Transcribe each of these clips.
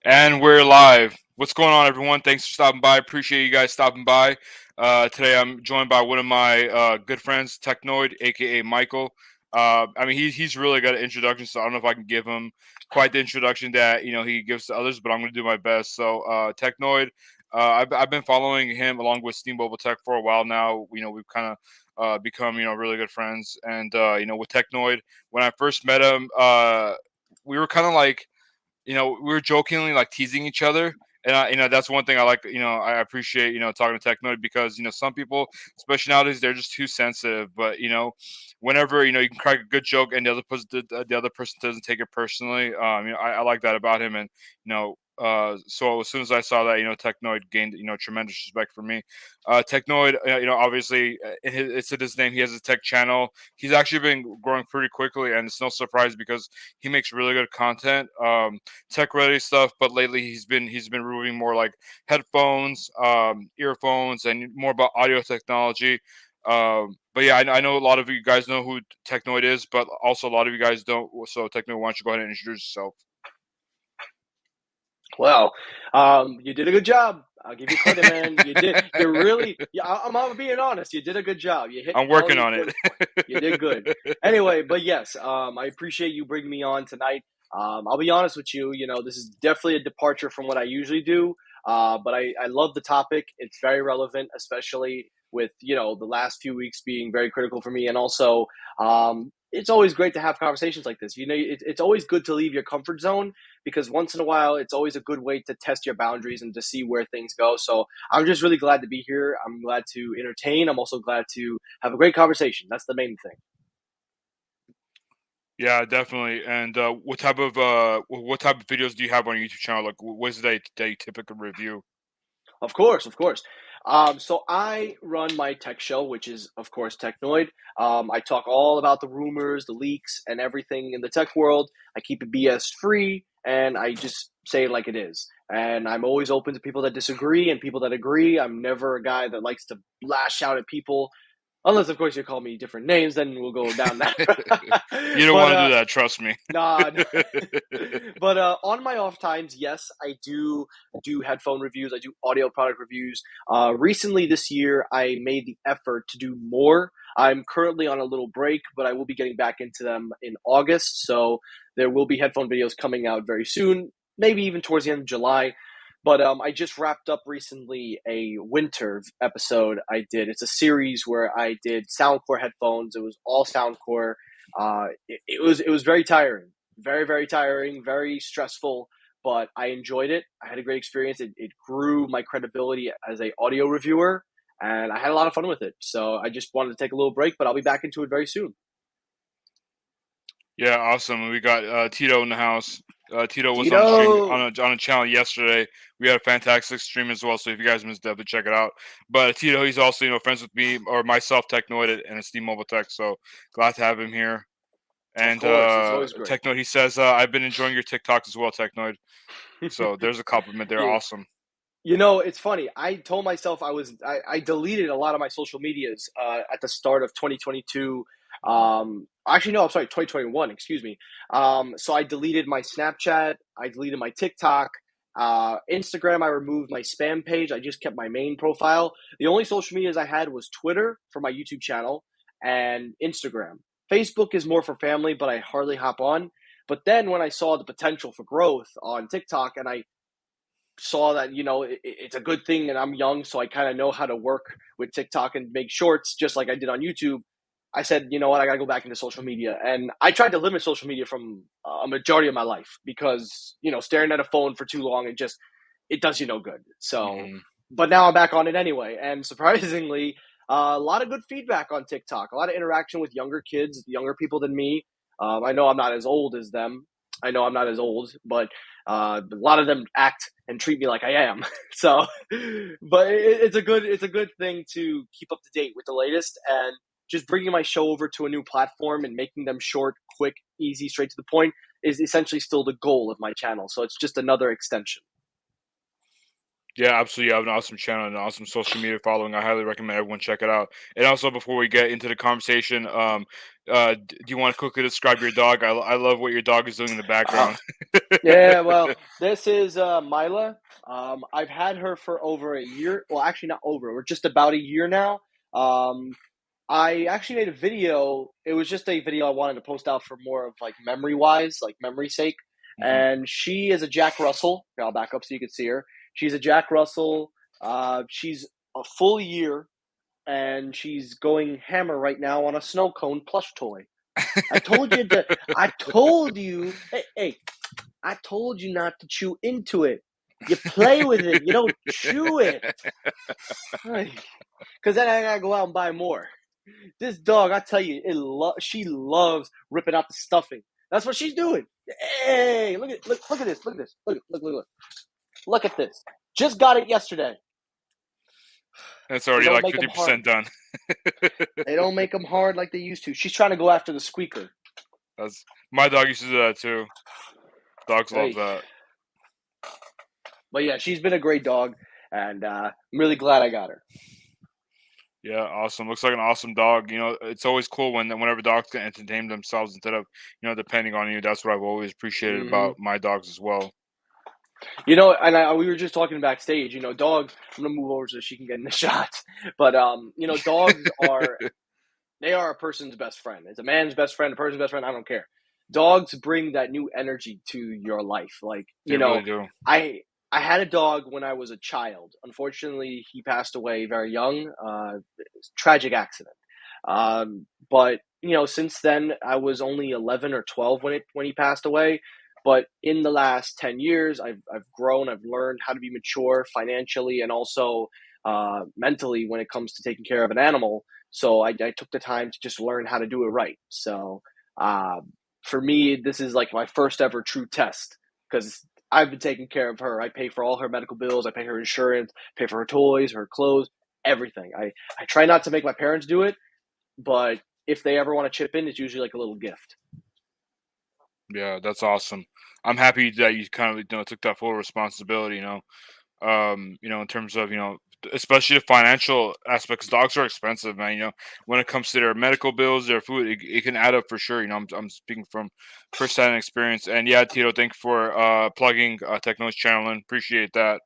And we're live. What's going on, everyone? Thanks for stopping by. Appreciate you guys stopping by. Today, I'm joined by one of my good friends, Technoid, aka Michael. I mean, he's really got an introduction, so I don't know if I can give him quite the introduction that he gives to others, but I'm going to do my best. So, Technoid, I've been following him along with Steam Mobile Tech for a while now. We've kind of become really good friends, and with Technoid, when I first met him, we were kind of like we were jokingly like teasing each other. And that's one thing I like. I appreciate talking to Technoid because some people, especially nowadays, they're just too sensitive. But whenever you can crack a good joke and the other person doesn't take it personally, I like that about him. And so as soon as I saw that, Technoid gained tremendous respect for me. Technoid, obviously, it's in his name. He has a tech channel. He's actually been growing pretty quickly, and it's no surprise because he makes really good content. Tech ready stuff, but lately he's been reviewing more like headphones, earphones, and more about audio technology. But yeah, I know a lot of you guys know who Technoid is, but also a lot of you guys don't. So Technoid, why don't you go ahead and introduce yourself? Well, you did a good job. I'll give you credit, man. You did. You really. Yeah, I'm being honest. You did a good job. You hit I'm all working your on it. bullet points. You did good. Anyway, but yes, I appreciate you bringing me on tonight. I'll be honest with you. This is definitely a departure from what I usually do. But I love the topic. It's very relevant, especially with the last few weeks being very critical for me, and also it's always great to have conversations like this. It's always good to leave your comfort zone because once in a while it's always a good way to test your boundaries and to see where things go. So I'm just really glad to be here. I'm glad to entertain. I'm also glad to have a great conversation. That's the main thing. Yeah, definitely. And what type of videos do you have on your YouTube channel? Like, what is it that you typically review? Of course, of course. So I run my tech show, which is of course Technoid. I talk all about the rumors, the leaks, and everything in the tech world. I keep it BS free, and I just say it like it is. And I'm always open to people that disagree and people that agree. I'm never a guy that likes to lash out at people. Unless, of course, you call me different names, then we'll go down that. You don't but want to do that, trust me. nah. But on my off times, yes, I do headphone reviews. I do audio product reviews. Recently this year, I made the effort to do more. I'm currently on a little break, but I will be getting back into them in August. So there will be headphone videos coming out very soon, maybe even towards the end of July. But I just wrapped up recently a winter episode I did. It's a series where I did Soundcore headphones. It was all Soundcore. It was very tiring, very very tiring, very stressful. But I enjoyed it. I had a great experience. It grew my credibility as a audio reviewer, and I had a lot of fun with it. So I just wanted to take a little break, but I'll be back into it very soon. Yeah, awesome. We got Tito in the house. Tito was on the stream Tito. on a channel yesterday. We had a fantastic stream as well. So if you guys missed, definitely check it out. But Tito, he's also friends with me or myself, Technoid, and Steam Mobile Tech. So glad to have him here. Of And course, it's always great. Technoid, he says, I've been enjoying your TikToks as well, Technoid. So there's a compliment there. Yeah. Awesome. It's funny. I told myself I deleted a lot of my social medias at the start of 2022. Actually, no, I'm sorry, 2021. Excuse me. So I deleted my Snapchat. I deleted my TikTok. Instagram. I removed my spam page. I just kept my main profile. The only social medias I had was Twitter for my YouTube channel and Instagram. Facebook is more for family, but I hardly hop on. But then when I saw the potential for growth on TikTok, and I saw that it's a good thing and I'm young, so I kind of know how to work with TikTok and make shorts just like I did on YouTube. I said, you know what, I got to go back into social media, and I tried to limit social media from a majority of my life because staring at a phone for too long, it does you no good. So, Hmm. but now I'm back on it anyway, and surprisingly, a lot of good feedback on TikTok, a lot of interaction with younger kids, younger people than me. I know I'm not as old as them. I know I'm not as old, but a lot of them act and treat me like I am. So, but it's a good thing to keep up to date with the latest, and just bringing my show over to a new platform and making them short, quick, easy, straight to the point is essentially still the goal of my channel. So it's just another extension. Yeah, absolutely. You have an awesome channel and an awesome social media following. I highly recommend everyone check it out. And also, before we get into the conversation, do you want to quickly describe your dog? I love what your dog is doing in the Uh, background. Yeah, well, this is Mila. I've had her for over a year. Well, actually, not over. We're just about a year now. Um, I actually made a video. It was just a video I wanted to post out for more of like memory wise, like memory sake. Mhm. And she is a Jack Russell. Here, I'll back up so you can see her. She's a Jack Russell. She's a full year, and she's going hammer right now on a snow cone plush toy. I told you to. I told you. Hey, hey, I told you not to chew into it. You play with it. You don't chew it. Because then I gotta go out and buy more. This dog, I tell you, she loves ripping out the stuffing. That's what she's doing. Hey, look at this. Look at this. Look at this. Just got it yesterday. It's They already don't like make them hard. 50% done. They don't make them hard like they used to. She's trying to go after the squeaker. That's my dog used to do that too. Dogs love Hey, that. but yeah, she's been a great dog, and I'm really glad I got her. Yeah, awesome. Looks like an awesome dog. It's always cool whenever dogs can entertain themselves instead of depending on you. That's what I've always appreciated Hmm. about my dogs as well. We were just talking backstage. Dogs. I'm gonna move over so she can get in the shot. But dogs are they are a person's best friend. It's a man's best friend, a person's best friend. I don't care. Dogs bring that new energy to your life. Like They really do. I I had a dog when I was a child. Unfortunately, he passed away very young. Tragic accident. But since then I was only 11 or 12 when he passed away. But in the last 10 years, I've grown. I've learned how to be mature financially and also mentally when it comes to taking care of an animal. So I took the time to just learn how to do it right. So uh, for me, this is like my first ever true test because I've been taking care of her. I pay for all her medical bills. I pay her insurance, pay for her toys, her clothes, everything. I try not to make my parents do it, but if they ever want to chip in, it's usually like a little gift. Yeah, that's awesome. I'm happy that you kind of took that full responsibility. In terms of especially the financial aspects. Dogs are expensive, man. When it comes to their medical bills, their food, it can add up for sure. I'm speaking from first-hand experience. And yeah, Tito, thank you for plugging Techno's channel in. Appreciate that.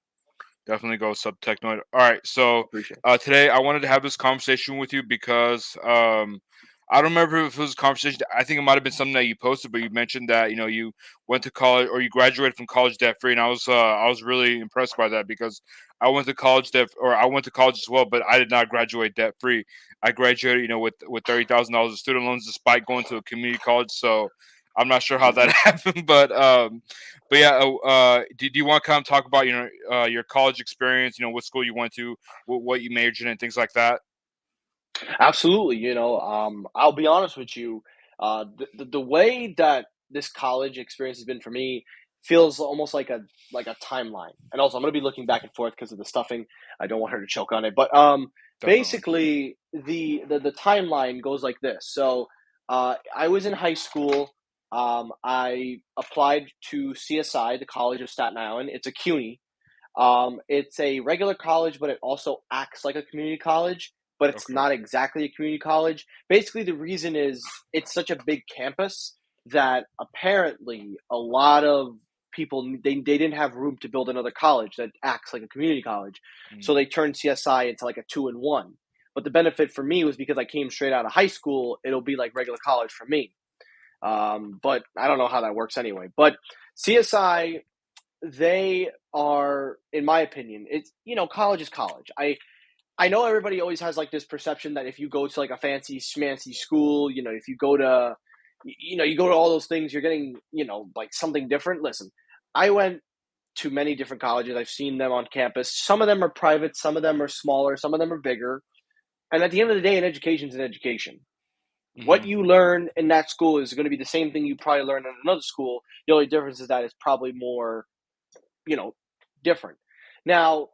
Definitely go sub Technoid. All right, so Appreciate today I wanted to have this conversation with you because I don't remember if it was a conversation. I think it might have been something that you posted, but you mentioned that you went to college or you graduated from college debt free, and I was really impressed by that because I went to college as well, but I did not graduate debt free. I graduated with $30,000 of student loans despite going to a community college. So I'm not sure how it. that happened, but yeah, do you want to kind of talk about your college experience? What school you went to, what you majored in, things like that. Absolutely. I'll be honest with you. The way that this college experience has been for me feels almost like a timeline. And also, I'm going to be looking back and forth because of the stuffing. I don't want her to choke on it. But Definitely. basically, the timeline goes like this. So I was in high school. I applied to CSI, the College of Staten Island. It's a CUNY. It's a regular college, but it also acts like a community college, but it's Okay. not exactly a community college. Basically, the reason is it's such a big campus that apparently a lot of people they didn't have room to build another college that acts like a community college. So Mm. they turned CSI into like a two in one. But the benefit for me was because I came straight out of high school, it'll be like regular college for me. But I don't know how that works anyway. But CSI, they are, in my opinion, it's college is college. I know everybody always has like this perception that if you go to like a fancy schmancy school, if you go to you go to all those things, you're getting like something different. Listen, I went to many different colleges. I've seen them on campus. Some of them are private, some of them are smaller, some of them are bigger. And at the end of the day, an education is an education. What Hmm. you learn in that school is going to be the same thing you probably learn in another school. The only difference is that it's probably more you know, different. Now,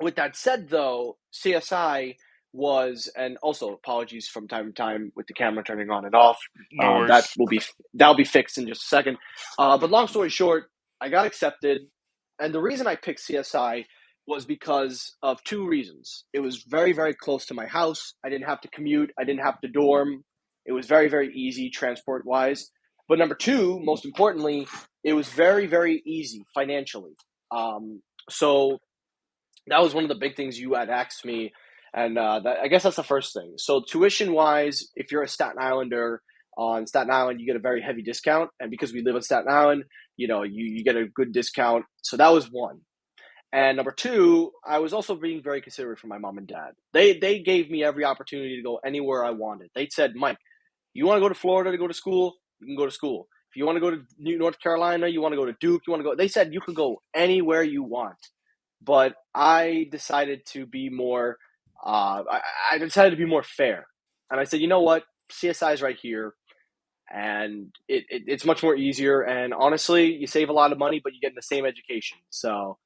with that said, though, CSI was, and also apologies from time to time with the camera turning on and off. No That worries. will be that'll be fixed in just a second. But long story short, I got accepted, and the reason I picked CSI was because of two reasons. It was very very close to my house. I didn't have to commute. I didn't have to dorm. It was very very easy transport wise. But number two, most importantly, it was very, very easy financially. So that was one of the big things you had asked me, and I guess that's the first thing. So tuition wise, if you're a Staten Islander on Staten Island, you get a very heavy discount, and because we live in Staten Island, you get a good discount. So that was one. And number two, I was also being very considerate for my mom and dad. They gave me every opportunity to go anywhere I wanted. They said, Mike, you want to go to Florida to go to school? You can go to school. If you want to go to North Carolina, you want to go to Duke, you want to go. They said you can go anywhere you want. But I decided to be more. I decided to be more fair, and I said, you know what, CSI is right here, and it's much more easier. And honestly, you save a lot of money, but you get the same education. So,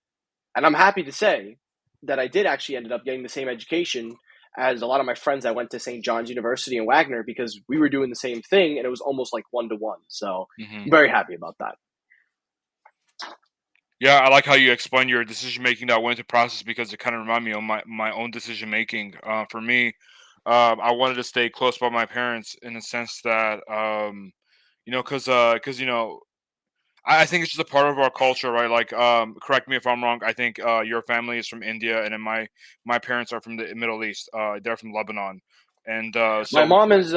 and I'm happy to say that I did actually ended up getting the same education as a lot of my friends that went to St. John's University in Wagner because we were doing the same thing, and it was almost like 1-to-1. So, I'm very happy about that. Yeah, I like how you explain your decision making that went into process because it kind of reminded me of my own decision making. For me, I wanted to stay close by my parents in the sense that, because I think it's just a part of our culture, right? Like, correct me if I'm wrong. I think your family is from India, and then my parents are from the Middle East. They're from Lebanon, and My so. mom is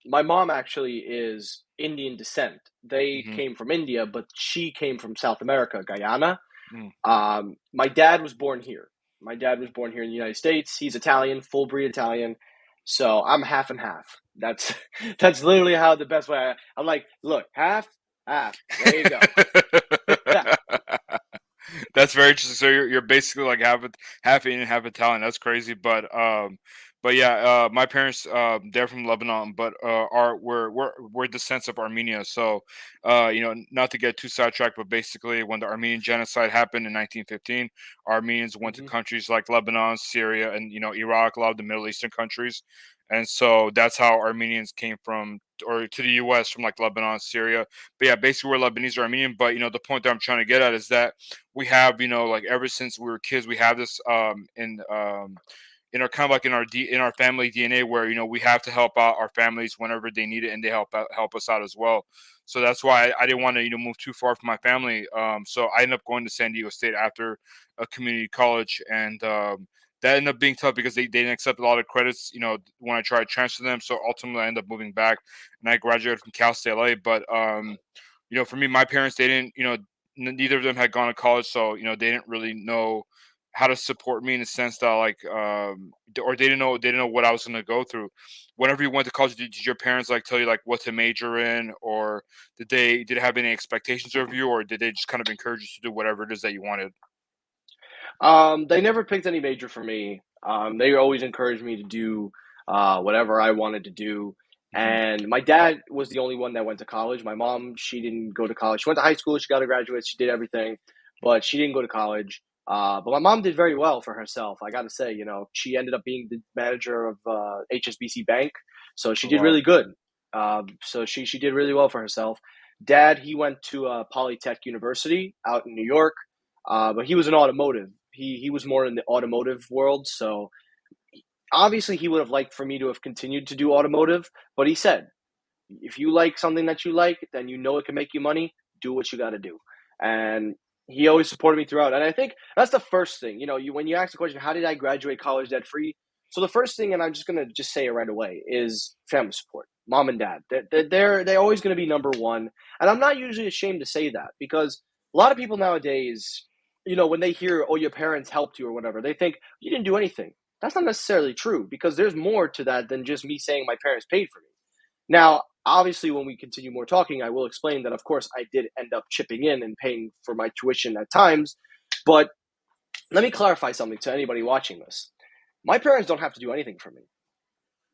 my mom actually is Indian descent. They Mhm, came from India, but she came from South America, Guyana. mm. My dad was born here. My dad was born here in the United States. He's Italian, full breed Italian. So I'm half and half. That's that's literally how the best way. I'm like, look, half, half. There you go. That's very interesting. So you're basically like half Indian, half Italian. That's crazy. But yeah, my parents they're from Lebanon, but are we're descendants of Armenia. So not to get too sidetracked, but basically when the Armenian genocide happened in 1915, Armenians went to hmm countries like Lebanon, Syria, and Iraq, a lot of the Middle Eastern countries. And so that's how Armenians came from, or to the U.S. from like Lebanon, Syria. But yeah, basically we're Lebanese or Armenian. But the point that I'm trying to get at is that we have, like ever since we were kids, we have this in our kind of like in our family DNA where we have to help out our families whenever they need it, and they help us out as well. So that's why I didn't want to move too far from my family. So I ended up going to San Diego State after a community college, and that ended up being tough because they didn't accept a lot of credits. When I tried to transfer them, so ultimately I ended up moving back, and I graduated from Cal State LA. But for me, my parents, they didn't, neither of them had gone to college, so they didn't really know how to support me in the sense that like or they didn't know what I was going to go through. Whenever you went to college, did your parents like tell you like what to major in, or did they have any expectations of you, or did they just kind of encourage you to do whatever it is that you wanted? They never picked any major for me. They always encouraged me to do whatever I wanted to do. Hmm. And my dad was the only one that went to college. My mom, she didn't go to college. She went to high school. She got a graduate. She did everything, but she didn't go to college. But my mom did very well for herself. I got to say, she ended up being the manager of HSBC Bank, so she Oh did wow. really good. So she did really well for herself. Dad, he went to Polytech University out in New York, but he was in automotive. He was more in the automotive world, so obviously he would have liked for me to have continued to do automotive, but he said, if you like something that you like, then it can make you money, do what you got to do. And he always supported me throughout. And I think that's the first thing. When you ask the question, how did I graduate college debt free? So the first thing, and I'm just gonna just say it right away, is family support. Mom and dad. They're always gonna be number one. And I'm not usually ashamed to say that because a lot of people nowadays, when they hear, oh, your parents helped you or whatever, they think you didn't do anything. That's not necessarily true because there's more to that than just me saying my parents paid for me. Now, obviously, when we continue more talking, I will explain that, of course, I did end up chipping in and paying for my tuition at times. But let me clarify something to anybody watching this. My parents don't have to do anything for me.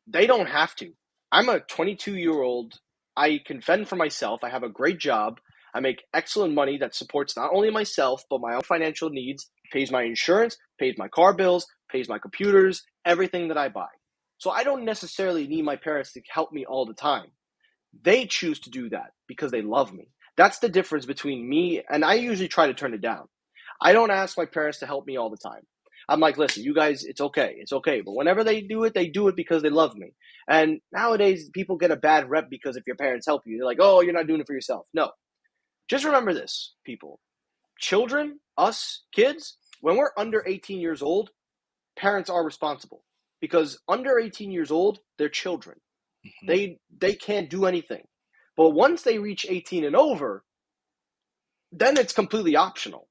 They don't have to. I'm a 22-year-old. I can fend for myself. I have a great job. I make excellent money that supports not only myself, but my own financial needs, pays my insurance, pays my car bills, pays my computers, everything that I buy. So I don't necessarily need my parents to help me all the time. They choose to do that because they love me. That's the difference between me, and I usually try to turn it down. I don't ask my parents to help me all the time. I'm like, listen, you guys, it's okay. It's okay. But whenever they do it because they love me. And nowadays, people get a bad rep because if your parents help you, they're like, oh, you're not doing it for yourself. No. Just remember this, people. Children, us, kids, when we're under 18 years old, parents are responsible because under 18 years old, they're children. Mhm. They can't do anything. But once they reach 18 and over, then it's completely optional.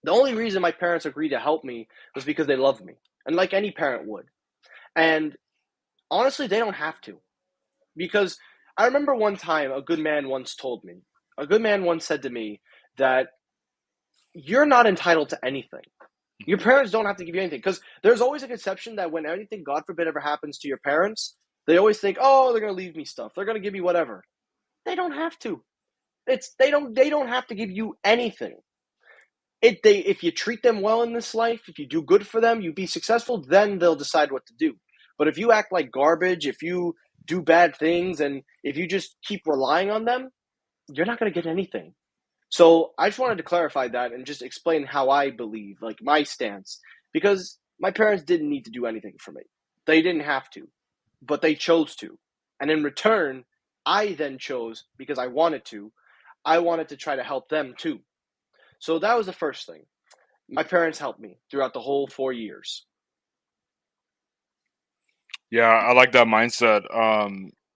The only reason my parents agreed to help me was because they love me, and like any parent would. And honestly, they don't have to. Because I remember one time a good man once said to me that you're not entitled to anything. Your Mhm. parents don't have to give you anything. Because there's always a conception that when anything, God forbid, ever happens to your parents, they always think, oh, they're going to leave me stuff. They're going to give me whatever. They don't have to. They don't have to give you anything. If you treat them well in this life, if you do good for them, you be successful, then they'll decide what to do. But if you act like garbage, if you do bad things, and if you just keep relying on them, you're not going to get anything. So I just wanted to clarify that and just explain how I believe, like my stance, because my parents didn't need to do anything for me. They didn't have to, but they chose to. And in return, I then chose, because I wanted to try to help them too. So that was the first thing. My parents helped me throughout the whole 4 years. Yeah, I like that mindset.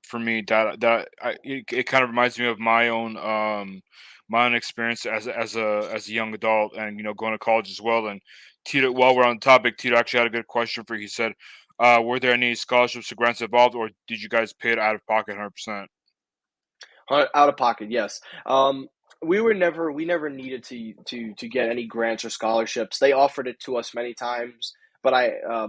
For me, it kind of reminds me of my own experience as a young adult, and going to college as well. And Tito, while we're on the topic, Tito actually had a good question for you. He said, "Were there any scholarships or grants involved, or did you guys pay it out of pocket, 100%?" Out of pocket, yes. We never needed to get any grants or scholarships. They offered it to us many times, but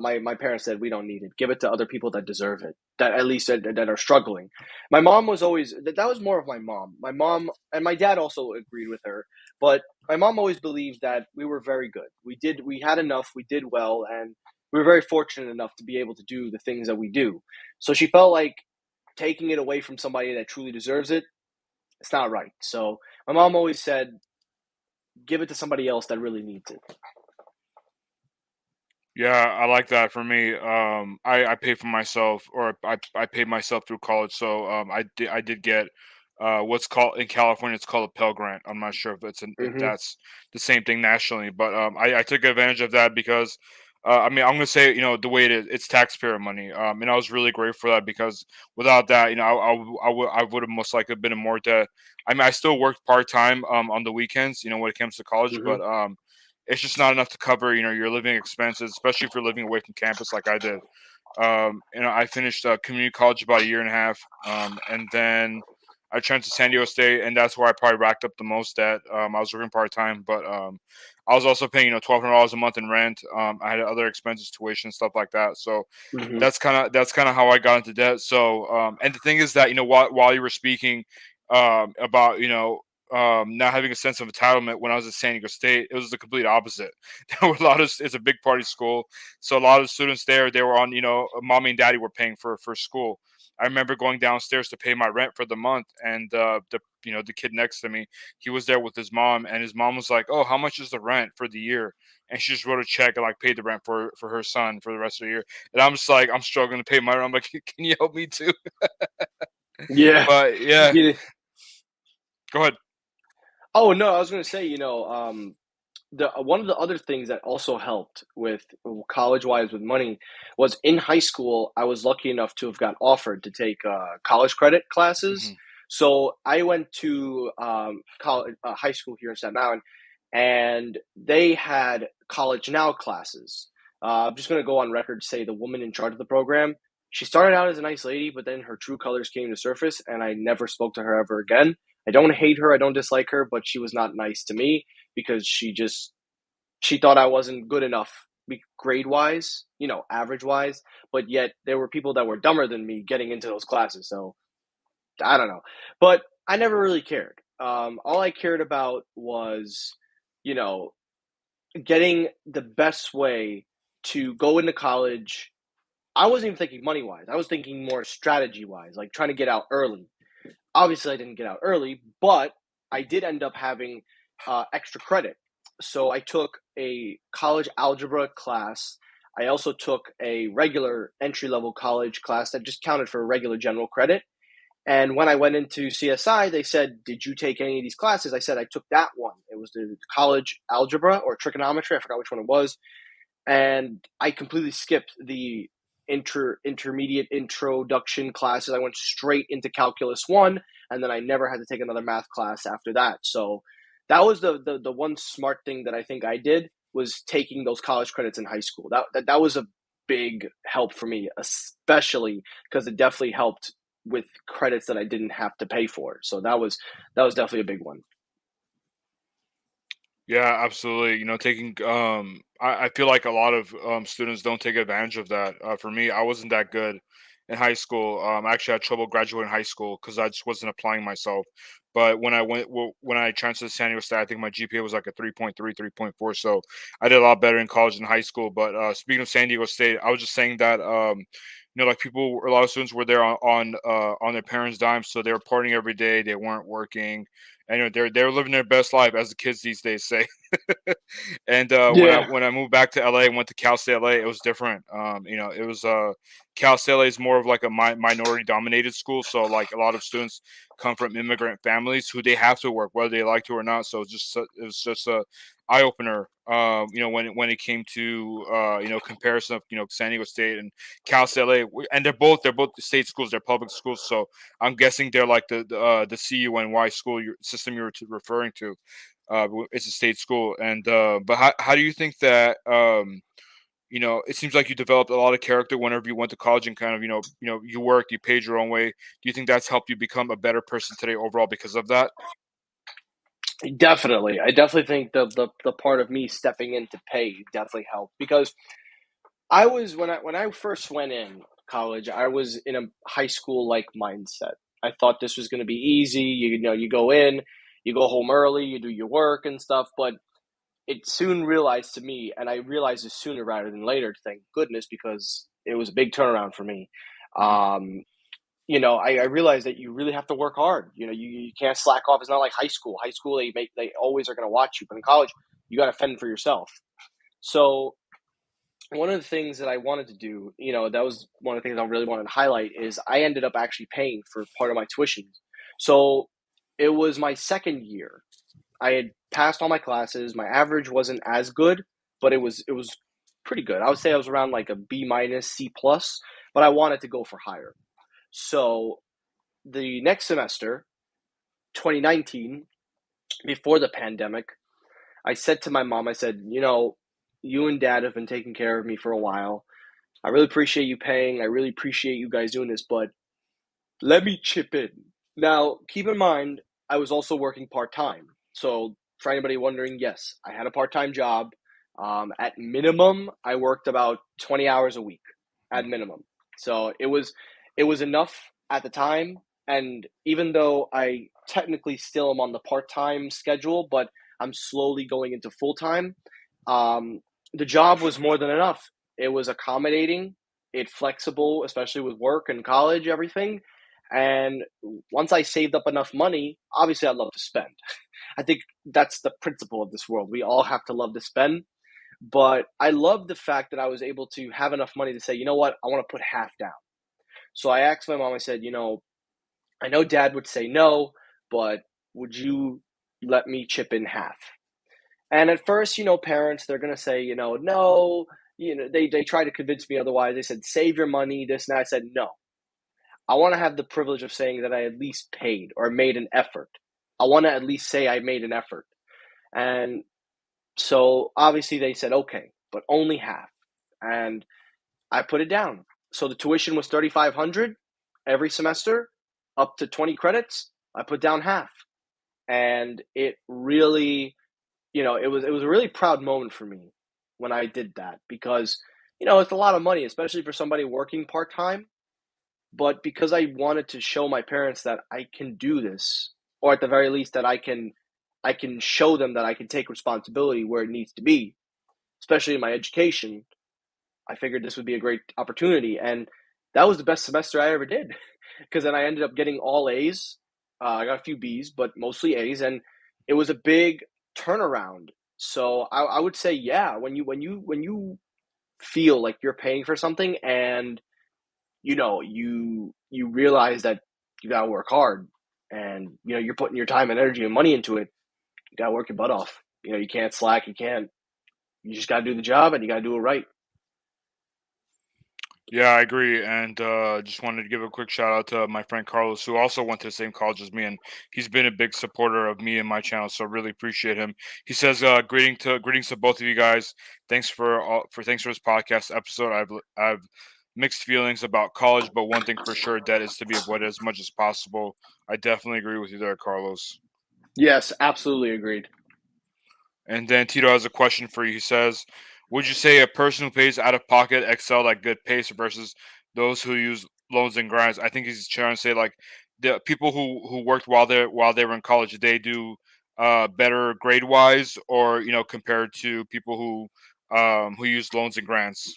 my parents said we don't need it. Give it to other people that deserve it, that at least that are struggling. My mom was always that was more of my mom. My mom and my dad also agreed with her, but my mom always believed that we were very good. We had enough, we did well, and we were very fortunate enough to be able to do the things that we do. So she felt like taking it away from somebody that truly deserves it, it's not right. So my mom always said, give it to somebody else that really needs it. Yeah, I like that. For me, I pay for myself, or I paid myself through college. So I did get what's called in California, it's called a Pell Grant. I'm not sure if Hmm. that's the same thing nationally, but I took advantage of that because I mean, I'm gonna say, the way it is, it's taxpayer money. And I was really grateful for that because without that, I would have most likely been in more debt. I mean, I still worked part time on the weekends, when it comes to college, Hmm. but it's just not enough to cover, your living expenses, especially if you're living away from campus like I did. I finished community college about a year and a half, and then I transferred to San Diego State, and that's where I probably racked up the most debt. I was working part time, but I was also paying $1,200 a month in rent. I had other expenses, tuition, stuff like that. So Hmm. that's kind of how I got into debt. So and the thing is that while you were speaking about not having a sense of entitlement when I was at San Diego State, it was the complete opposite. There were a lot of it's a big party school, so a lot of students there, they were on, mommy and daddy were paying for school. I remember going downstairs to pay my rent for the month, and the kid next to me, he was there with his mom, and his mom was like, "Oh, how much is the rent for the year?" And she just wrote a check and like paid the rent for her son for the rest of the year. And I'm just like, I'm struggling to pay my rent. I'm like, can you help me too? Yeah. But yeah, Yeah. go ahead. Oh no, I was gonna say, the one of the other things that also helped with college wise with money was in high school. I was lucky enough to have got offered to take college credit classes. Hmm. So I went to college, high school here in Staten Island, and they had college now classes. I'm just going to go on record to say the woman in charge of the program. She started out as a nice lady, but then her true colors came to surface, and I never spoke to her ever again. I don't hate her, I don't dislike her, but she was not nice to me because she thought I wasn't good enough grade wise, average wise, but yet there were people that were dumber than me getting into those classes. So I don't know, but I never really cared. All I cared about was, you know, getting the best way to go into college. I wasn't even thinking money wise. I was thinking more strategy wise, like trying to get out early. Obviously, I didn't get out early, but I did end up having extra credit. So I took a college algebra class. I also took a regular entry level college class that just counted for regular general credit. And when I went into CSI, they said, "Did you take any of these classes?" I said, "I took that one. It was the college algebra or trigonometry. I forgot which one it was." And I completely skipped the intermediate introduction classes. I went straight into calculus one, and then I never had to take another math class after that. So that was the one smart thing that I think I did, was taking those college credits in high school. That was a big help for me, especially because it definitely helped with credits that I didn't have to pay for. So that was definitely a big one. Yeah, absolutely. Taking I feel like a lot of students don't take advantage of that. For me, I wasn't that good in high school. I actually had trouble graduating high school because I just wasn't applying myself. But when I transferred to San Diego State, I think my GPA was like a 3.3, 3.4. So I did a lot better in college than high school. But speaking of San Diego State, I was just saying that like a lot of students were there on their parents' dime, so they were partying every day. They weren't working, and they're living their best life, as the kids these days say. And Yeah. when I moved back to LA and went to Cal State LA, it was different. It was Cal State LA is more of like a minority dominated school, so like a lot of students come from immigrant families who they have to work whether they like to or not. So it was just a eye opener. When it came to comparison of San Diego State and Cal State LA, and they're both state schools, they're public schools. So I'm guessing they're like the CUNY school system you were referring to. It's a state school, and but how do you think that it seems like you developed a lot of character whenever you went to college and kind of you worked, you paid your own way. Do you think that's helped you become a better person today overall because of that? Definitely. I definitely think the part of me stepping in to pay definitely helped, because I was when I first went in college, I was in a high school like mindset. I thought this was going to be easy. You go in, you go home early, you do your work and stuff, but it soon realized to me, and I realized it sooner rather than later, thank goodness, because it was a big turnaround for me. Um, I realized that you really have to work hard. You can't slack off. It's not like high school. High school, they always are going to watch you, but in college, you got to fend for yourself. So one of the things that I wanted to do, that was one of the things I really wanted to highlight, is I ended up actually paying for part of my tuition. So it was my second year. I had passed all my classes. My average wasn't as good, but it was pretty good. I would say I was around like a B minus, C plus, but I wanted to go for higher. So the next semester, 2019, before the pandemic, I said to my mom, I said, you and dad have been taking care of me for a while. I really appreciate you paying. I really appreciate you guys doing this, but let me chip in. Now, keep in mind, I was also working part time. So, for anybody wondering, yes, I had a part time job. At minimum, I worked about 20 hours a week at minimum. So it was enough at the time. And even though I technically still am on the part time schedule, but I'm slowly going into full time, um, the job was more than enough. It was accommodating, it flexible, especially with work and college, everything. And once I saved up enough money, obviously I love to spend. I think that's the principle of this world. We all have to love to spend. But I love the fact that I was able to have enough money to say, you know what, I want to put half down. So I asked my mom, I said, I know dad would say no, but would you let me chip in half? And at first, parents, they're going to say, no, they try to convince me otherwise. They said, save your money, this and that. I said, no, I want to have the privilege of saying that I at least paid or made an effort. I want to at least say I made an effort. And so obviously they said, okay, but only half. And I put it down. So the tuition was 3,500 every semester, up to 20 credits. I put down half. And it really, it was a really proud moment for me when I did that, because, it's a lot of money, especially for somebody working part time. But because I wanted to show my parents that I can do this, or at the very least that I can show them that I can take responsibility where it needs to be, especially in my education, I figured this would be a great opportunity. And that was the best semester I ever did, because then I ended up getting all A's. I got a few B's, but mostly A's, and it was a big turnaround. So I would say, yeah, when you feel like you're paying for something and you realize that you gotta work hard and you're putting your time and energy and money into it, you gotta work your butt off. You can't slack, you just gotta do the job and you gotta do it right. Yeah, I agree, and just wanted to give a quick shout out to my friend Carlos, who also went to the same college as me, and he's been a big supporter of me and my channel. So really appreciate him. He says, greetings to both of you guys. Thanks for this podcast episode. I've mixed feelings about college, but one thing for sure, debt is to be avoided as much as possible. I definitely agree with you there, Carlos. Yes, absolutely agreed. And then Tito has a question for you. He says, "Would you say a person who pays out of pocket excelled at good pace versus those who use loans and grinds?" I think he's trying to say like the people who worked while they were in college, did they do better grade wise, or compared to people who use loans and grants.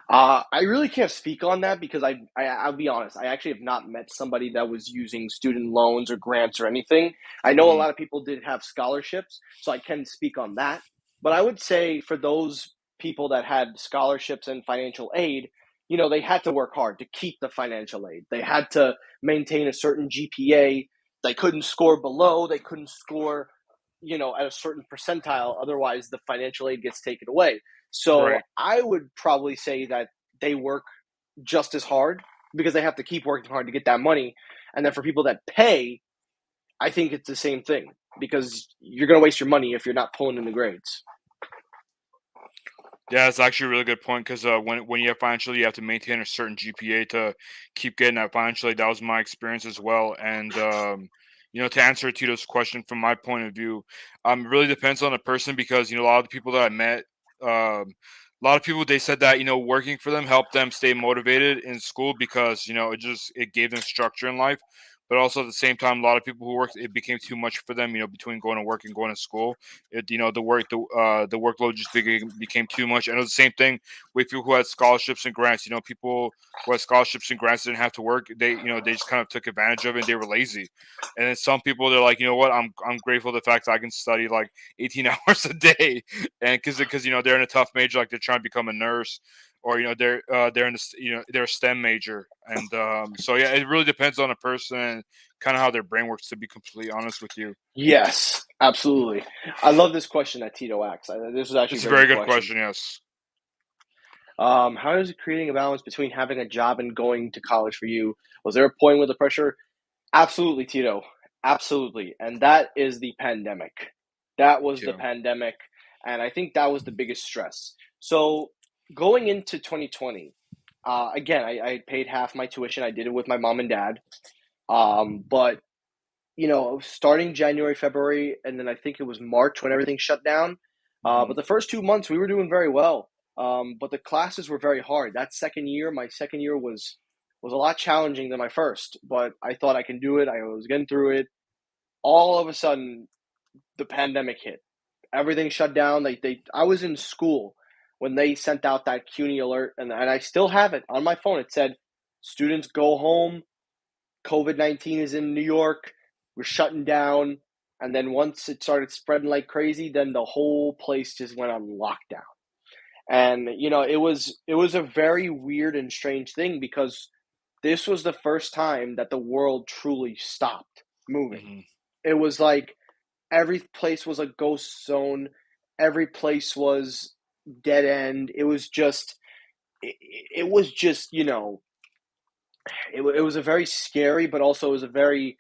I really can't speak on that because I'll be honest. I actually have not met somebody that was using student loans or grants or anything. I know a Hmm. lot of people did have scholarships, so I can speak on that. But I would say for those people that had scholarships and financial aid, they had to work hard to keep the financial aid. They had to maintain a certain GPA. They couldn't score below. They couldn't score, at a certain percentile. Otherwise, the financial aid gets taken away. So Right. I would probably say that they work just as hard because they have to keep working hard to get that money. And then for people that pay, I think it's the same thing because you're going to waste your money if you're not pulling in the grades. Yeah, that's actually a really good point because when you have financially, you have to maintain a certain GPA to keep getting that financially. That was my experience as well. And to answer Tito's question from my point of view, it really depends on the person because a lot of the people that I met, a lot of people they said that working for them helped them stay motivated in school because it gave them structure in life. But also at the same time, a lot of people who worked, it became too much for them. Between going to work and going to school, the workload just became too much. And it was the same thing with people who had scholarships and grants. People who had scholarships and grants didn't have to work. They just kind of took advantage of it and they were lazy. And then some people they're like, what, I'm grateful for the fact that I can study like 18 hours a day, and because they're in a tough major, like they're trying to become a nurse, or they're in this, they're a STEM major. And so yeah, it really depends on a person and kind of how their brain works, to be completely honest with you. Yes, absolutely. I love this question that Tito asks. This is actually a It's a very very good good question. question. Yes. How is creating a balance between having a job and going to college for you? Was there a point where the pressure? Absolutely, Tito. Absolutely. And that is the pandemic. That was the Yeah. pandemic. And I think that was the biggest stress. So going into 2020, again, I paid half my tuition. I did it with my mom and dad. But starting January, February, and then I think it was March when everything shut down. Hmm. But the first 2 months we were doing very well. But the classes were very hard. That second year, my second year was a lot challenging than my first. But I thought I can do it. I was getting through it. All of a sudden, the pandemic hit. Everything shut down. I was in school when they sent out that CUNY alert, and I still have it on my phone. It said, "Students go home. COVID-19 is in New York. We're shutting down." And then once it started spreading like crazy, then the whole place just went on lockdown. And it was a very weird and strange thing because this was the first time that the world truly stopped moving. Hmm. It was like every place was a ghost zone. Every place was dead end. It was a very scary, but also it was a very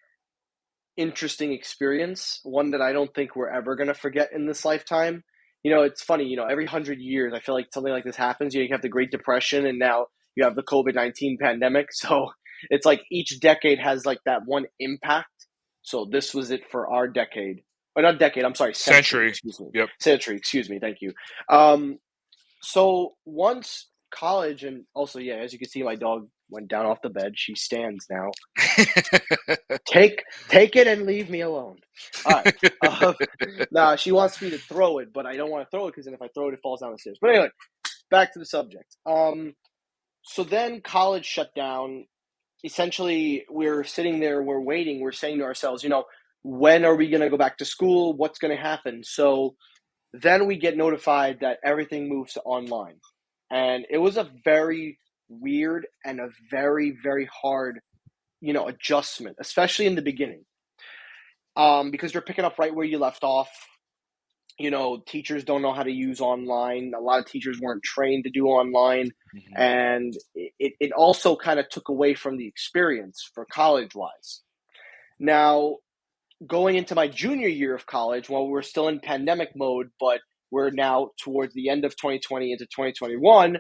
interesting experience, one that I don't think we're ever going to forget in this lifetime. It's funny, every 100 years, I feel like something like this happens. You have the Great Depression, and now you have the COVID-19 pandemic. So it's like each decade has like that one impact. So this was it for our decade, or not decade, I'm sorry, century, Century. excuse me. Yep. Century, excuse me, thank you. So once college, and also, yeah, as you can see, my dog went down off the bed. She stands now. Take it and leave me alone. All right. Nah, she wants me to throw it, but I don't want to throw it because then if I throw it, it falls down the stairs. But anyway, back to the subject. So then college shut down. Essentially, we're sitting there, we're waiting, we're saying to ourselves, when are we going to go back to school? What's going to happen? So Then we get notified that everything moves to online. And it was a very weird and a very, very hard, adjustment, especially in the beginning. Because you're picking up right where you left off. Teachers don't know how to use online. A lot of teachers weren't trained to do online. Hmm. And it also kind of took away from the experience for college wise. Now, going into my junior year of college, while we're still in pandemic mode, but we're now towards the end of 2020 into 2021,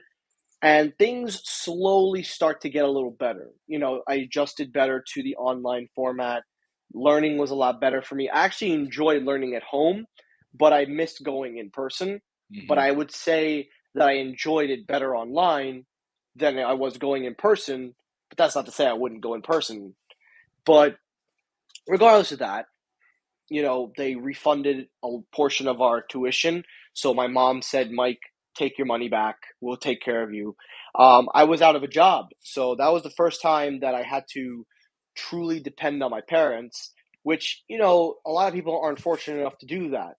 and things slowly start to get a little better. I adjusted better to the online format. Learning was a lot better for me. I actually enjoyed learning at home, but I missed going in person. But Hmm. I would say that I enjoyed it better online than I was going in person. But that's not to say I wouldn't go in person. But regardless of that, they refunded a portion of our tuition. So my mom said, Mike, take your money back. We'll take care of you. I was out of a job. So that was the first time that I had to truly depend on my parents, which, a lot of people aren't fortunate enough to do that.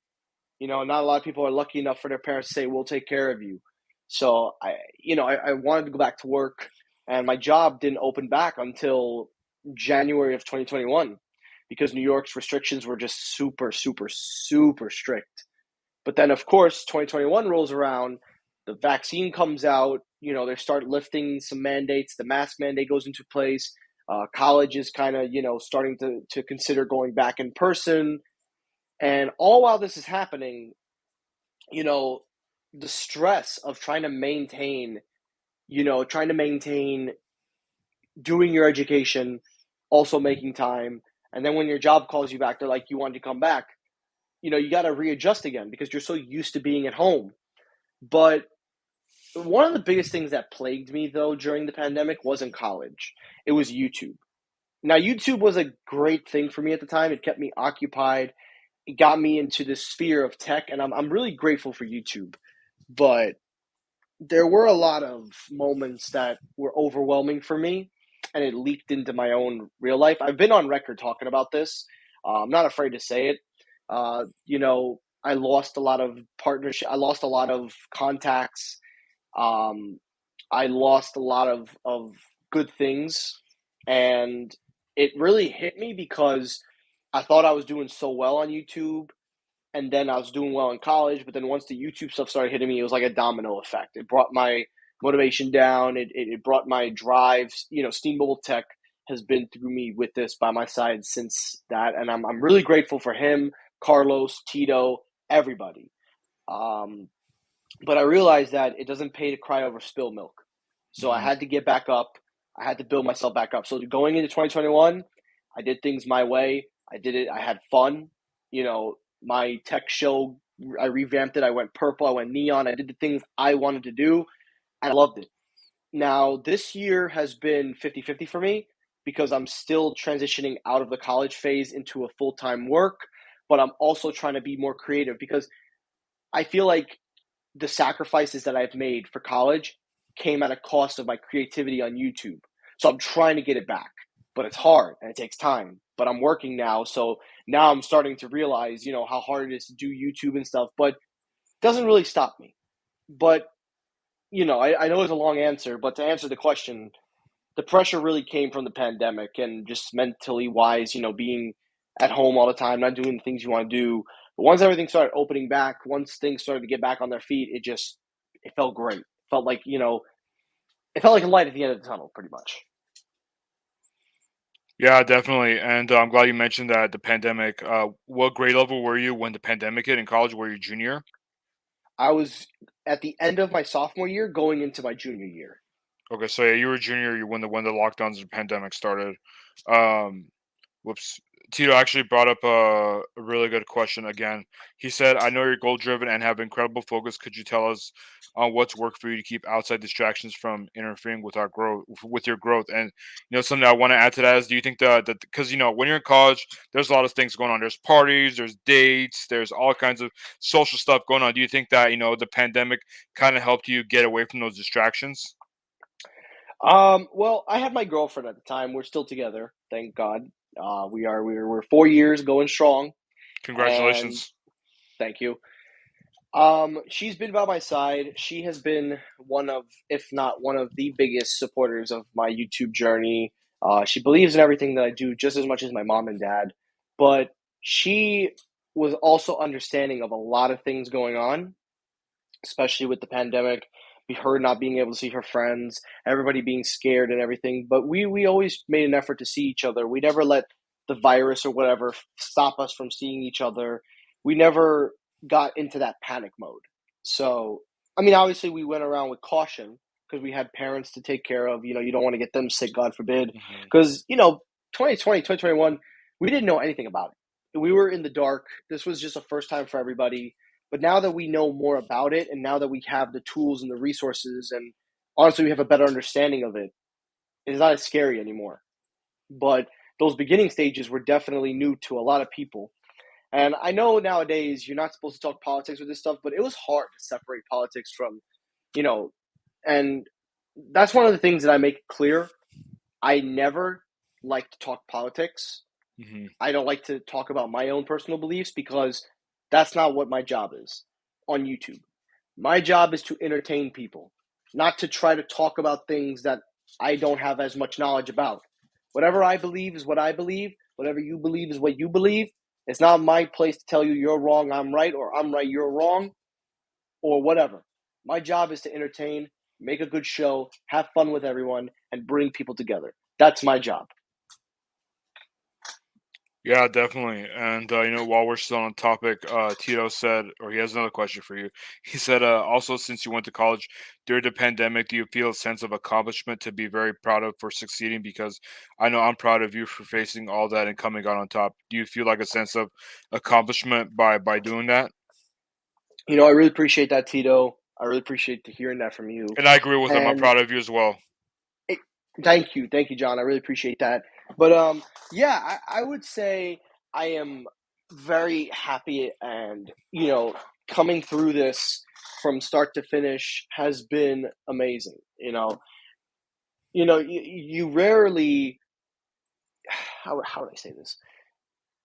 Not a lot of people are lucky enough for their parents to say, we'll take care of you. So I wanted to go back to work, and my job didn't open back until January of 2021 because New York's restrictions were just super, super, super strict. But then, of course, 2021 rolls around, the vaccine comes out, they start lifting some mandates, the mask mandate goes into place. College is kind of, starting to consider going back in person. And all while this is happening, you know, the stress of trying to maintain doing your education, also making time. And then when your job calls you back, they're like, you want to come back. You got to readjust again because you're so used to being at home. But one of the biggest things that plagued me, though, during the pandemic wasn't college, it was YouTube. Now, YouTube was a great thing for me at the time. It kept me occupied. It got me into this sphere of tech, and I'm really grateful for YouTube. But there were a lot of moments that were overwhelming for me, and it leaked into my own real life. I've been on record talking about this. I'm not afraid to say it. I lost a lot of partnership. I lost a lot of contacts. Um, I lost a lot of good things, and it really hit me because I thought I was doing so well on YouTube, and then I was doing well in college. But then once the YouTube stuff started hitting me, it was like a domino effect. It brought my motivation down. It brought my drives. Steam Mobile Tech has been through me with this by my side since that, and I'm really grateful for him, Carlos, Tito, everybody. Um, but I realized that it doesn't pay to cry over spilled milk. So I Hmm. had to get back up. I had to build myself back up. So going into 2021, I did things my way. I did it. I had fun. My tech show, I revamped it. I went purple. I went neon. I did the things I wanted to do, and I loved it. Now, this year has been 50-50 for me because I'm still transitioning out of the college phase into a full time work, but I'm also trying to be more creative because I feel like the sacrifices that I've made for college came at a cost of my creativity on YouTube. So I'm trying to get it back, but it's hard and it takes time. But I'm working now, so now I'm starting to realize, how hard it is to do YouTube and stuff. But it doesn't really stop me. But I know it's a long answer, but to answer the question, the pressure really came from the pandemic and just mentally wise, being at home all the time, not doing the things you want to do. But once everything started opening back, once things started to get back on their feet, it felt great. It felt like, it felt like a light at the end of the tunnel, pretty much. Yeah, definitely. And I'm glad you mentioned that the pandemic. What grade level were you when the pandemic hit in college? Were you junior? I was at the end of my sophomore year going into my junior year. Okay, so yeah, you were junior when the lockdowns and pandemic started. Um, Whoops. Tito actually brought up a really good question again. He said, "I know you're goal driven and have incredible focus. Could you tell us on what's worked for you to keep outside distractions from interfering with our growth, with your growth?" And something I want to add to that is, do you think that because when you're in college, there's a lot of things going on. There's parties, there's dates, there's all kinds of social stuff going on. Do you think that the pandemic kind of helped you get away from those distractions? Well, I had my girlfriend at the time. We're still together, thank God. We're 4 years going strong, and Congratulations. thank you. She's been by my side. She has been one of, if not one of the biggest supporters of my YouTube journey. She believes in everything that I do just as much as my mom and dad, but she was also understanding of a lot of things going on, especially with the pandemic, her not being able to see her friends, everybody being scared and everything. But we always made an effort to see each other. We never let the virus or whatever stop us from seeing each other. We never got into that panic mode. So, I mean, obviously, we went around with caution because we had parents to take care of. You don't want to get them sick, God forbid. Hmm. Because, 2020, 2021, we didn't know anything about it. We were in the dark. This was just a first time for everybody. But now that we know more about it, and now that we have the tools and the resources, and honestly, we have a better understanding of it, it's not as scary anymore. But those beginning stages were definitely new to a lot of people. And I know nowadays you're not supposed to talk politics with this stuff, but it was hard to separate politics from, you know, and that's one of the things that I make clear. I never like to talk politics. Hmm. I don't like to talk about my own personal beliefs because that's not what my job is on YouTube. My job is to entertain people, not to try to talk about things that I don't have as much knowledge about. Whatever I believe is what I believe. Whatever you believe is what you believe. It's not my place to tell you you're wrong, I'm right, or I'm right, you're wrong, or whatever. My job is to entertain, make a good show, have fun with everyone, and bring people together. That's my job. Yeah, definitely. And while we're still on topic, Tito said, or he has another question for you. He said, also, since you went to college during the pandemic, do you feel a sense of accomplishment to be very proud of for succeeding? Because I know I'm proud of you for facing all that and coming out on top. Do you feel like a sense of accomplishment by doing that? I really appreciate that, Tito. I really appreciate hearing that from you. And I agree with him. I'm And proud of you as well. it, thank you, John. I really appreciate that. But yeah, I would say I am very happy, and coming through this from start to finish has been amazing. You rarely, how would I say this?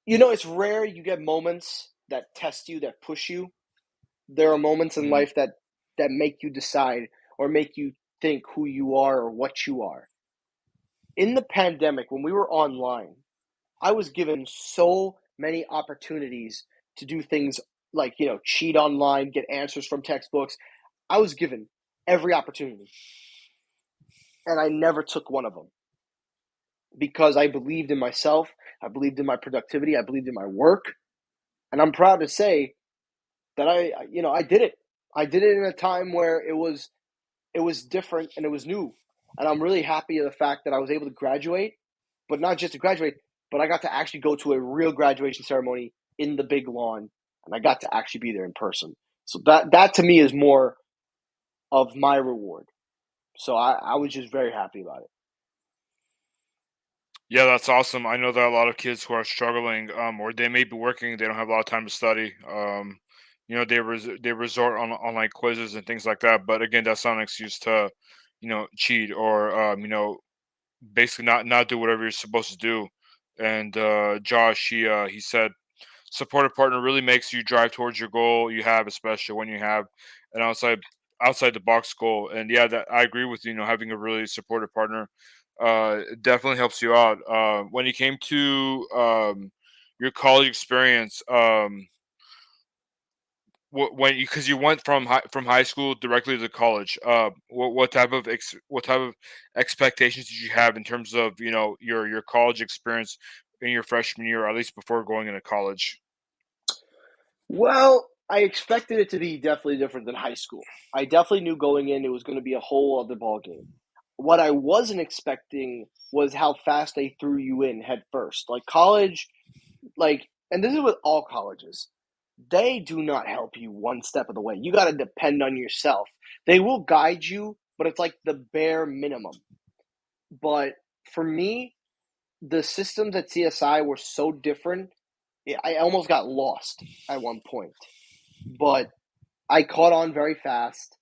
It's rare you get moments that test you, that push you. There are moments in Mhm. life that make you decide or make you think who you are or what you are. In the pandemic, when we were online, I was given so many opportunities to do things like, cheat online, get answers from textbooks. I was given every opportunity, and I never took one of them because I believed in myself. I believed in my productivity. I believed in my work. And I'm proud to say that I did it. I did it in a time where it was different and it was new. And I'm really happy of the fact that I was able to graduate, but not just to graduate, but I got to actually go to a real graduation ceremony in the big lawn, and I got to actually be there in person. So that to me is more of my reward. So I was just very happy about it. Yeah, that's awesome. I know that a lot of kids who are struggling, or they may be working, they don't have a lot of time to study. They resort on online quizzes and things like that. But again, that's not an excuse to, cheat or basically not do whatever you're supposed to do. And Josh, he said, supportive partner really makes you drive towards your goal you have, especially when you have an outside the box goal. And yeah, that I agree with you. Having a really supportive partner definitely helps you out. When it came to your college experience, when because you went from high school directly to college, what type of expectations did you have in terms of your college experience in your freshman year, or at least before going into college? Well, I expected it to be definitely different than high school. I definitely knew going in it was going to be a whole other ball game. What I wasn't expecting was how fast they threw you in head first. Like college, and this is with all colleges, they do not help you one step of the way. You got to depend on yourself. They will guide you, but it's like the bare minimum. But for me, the systems at CSI were so different. I almost got lost at one point, but I caught on very fast.